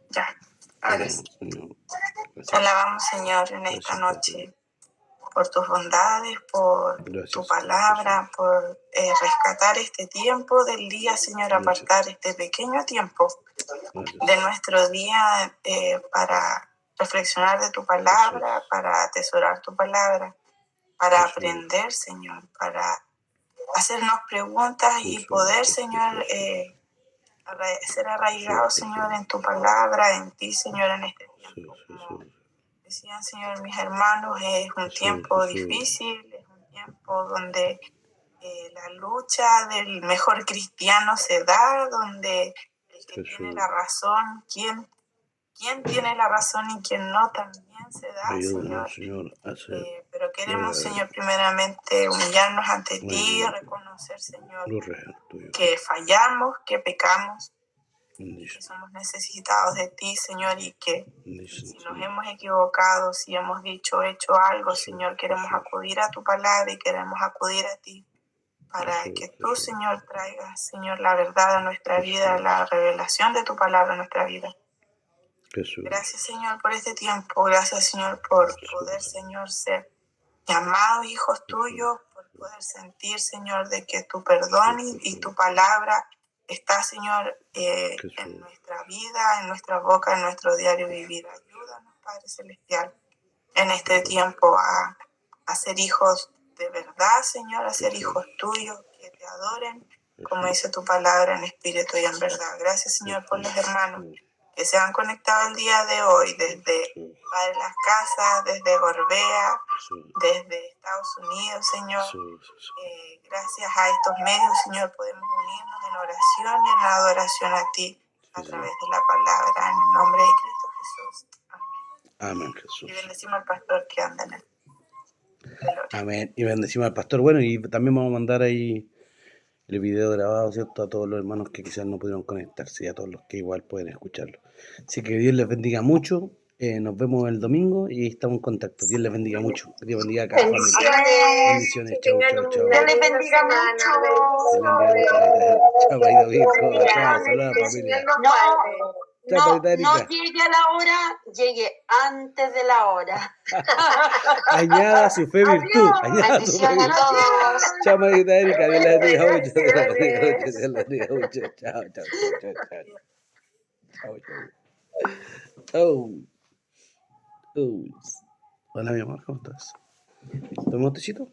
Ya, ahora sí. Te alabamos, Señor, en esta noche por tus bondades, por tu palabra, por rescatar este tiempo del día, Señor, apartar este pequeño tiempo de nuestro día para reflexionar de tu palabra, para atesorar tu palabra, para aprender, Señor, para hacernos preguntas y poder, Señor, ser arraigados, Señor, en tu palabra, en ti, Señor, en este tiempo. Como decían, Señor, mis hermanos, es un tiempo difícil, es un tiempo donde la lucha del mejor cristiano se da, donde el que tiene la razón, quién tiene la razón y quién no, también se da, Señor. Pero queremos, Señor, primeramente humillarnos ante ti, reconocer, Señor, que fallamos, que pecamos, que somos necesitados de ti, Señor, y que si nos hemos equivocado, si hemos dicho, hecho algo, Señor, queremos acudir a tu palabra y queremos acudir a ti para que tú, Señor, traigas, Señor, la verdad a nuestra vida, la revelación de tu palabra a nuestra vida. Gracias, Señor, por este tiempo. Gracias, Señor, por poder, Señor, ser llamados hijos tuyos, por poder sentir, Señor, de que tu perdón y tu palabra está, Señor, en nuestra vida, en nuestra boca, en nuestro diario vivir. Ayúdanos, Padre Celestial, en este tiempo a ser hijos de verdad, Señor, a ser hijos tuyos, que te adoren, como dice tu palabra, en espíritu y en verdad. Gracias, Señor, por los hermanos que se han conectado el día de hoy desde Padre Las Casas, desde Gorbea, desde Estados Unidos, Señor. Gracias a estos medios, Señor, podemos unirnos en oración y en adoración a ti a través de la palabra, en el nombre de Cristo Jesús. Amén. Amén, Jesús. Y bendecimos al pastor que anda en el velorio. Amén. Y bendecimos al pastor. Bueno, y también vamos a mandar ahí el video grabado, ¿cierto? A todos los hermanos que quizás no pudieron conectarse y a todos los que igual pueden escucharlo. Así que Dios les bendiga mucho. Nos vemos el domingo y estamos en contacto. Dios les bendiga mucho. Dios bendiga a cada familia. Bendiciones. Chau, chau, chau. Dios les bendiga mucho. Chao, Paito Vico. Chao, saludos a la familia. Chao, Paita Erika. No llegue a la hora, llegue antes de la hora. Añada su fe virtud. Añada su fe Bendiciones a virtud. todos. Chao, Paita Erika. Dios les bendiga mucho. Dios les bendiga mucho. Dios les bendiga mucho. Chao, chao, chao, chao. Chao, chao. Oh. Hola, mi amor, ¿cómo estás? ¿Tomamos tecito?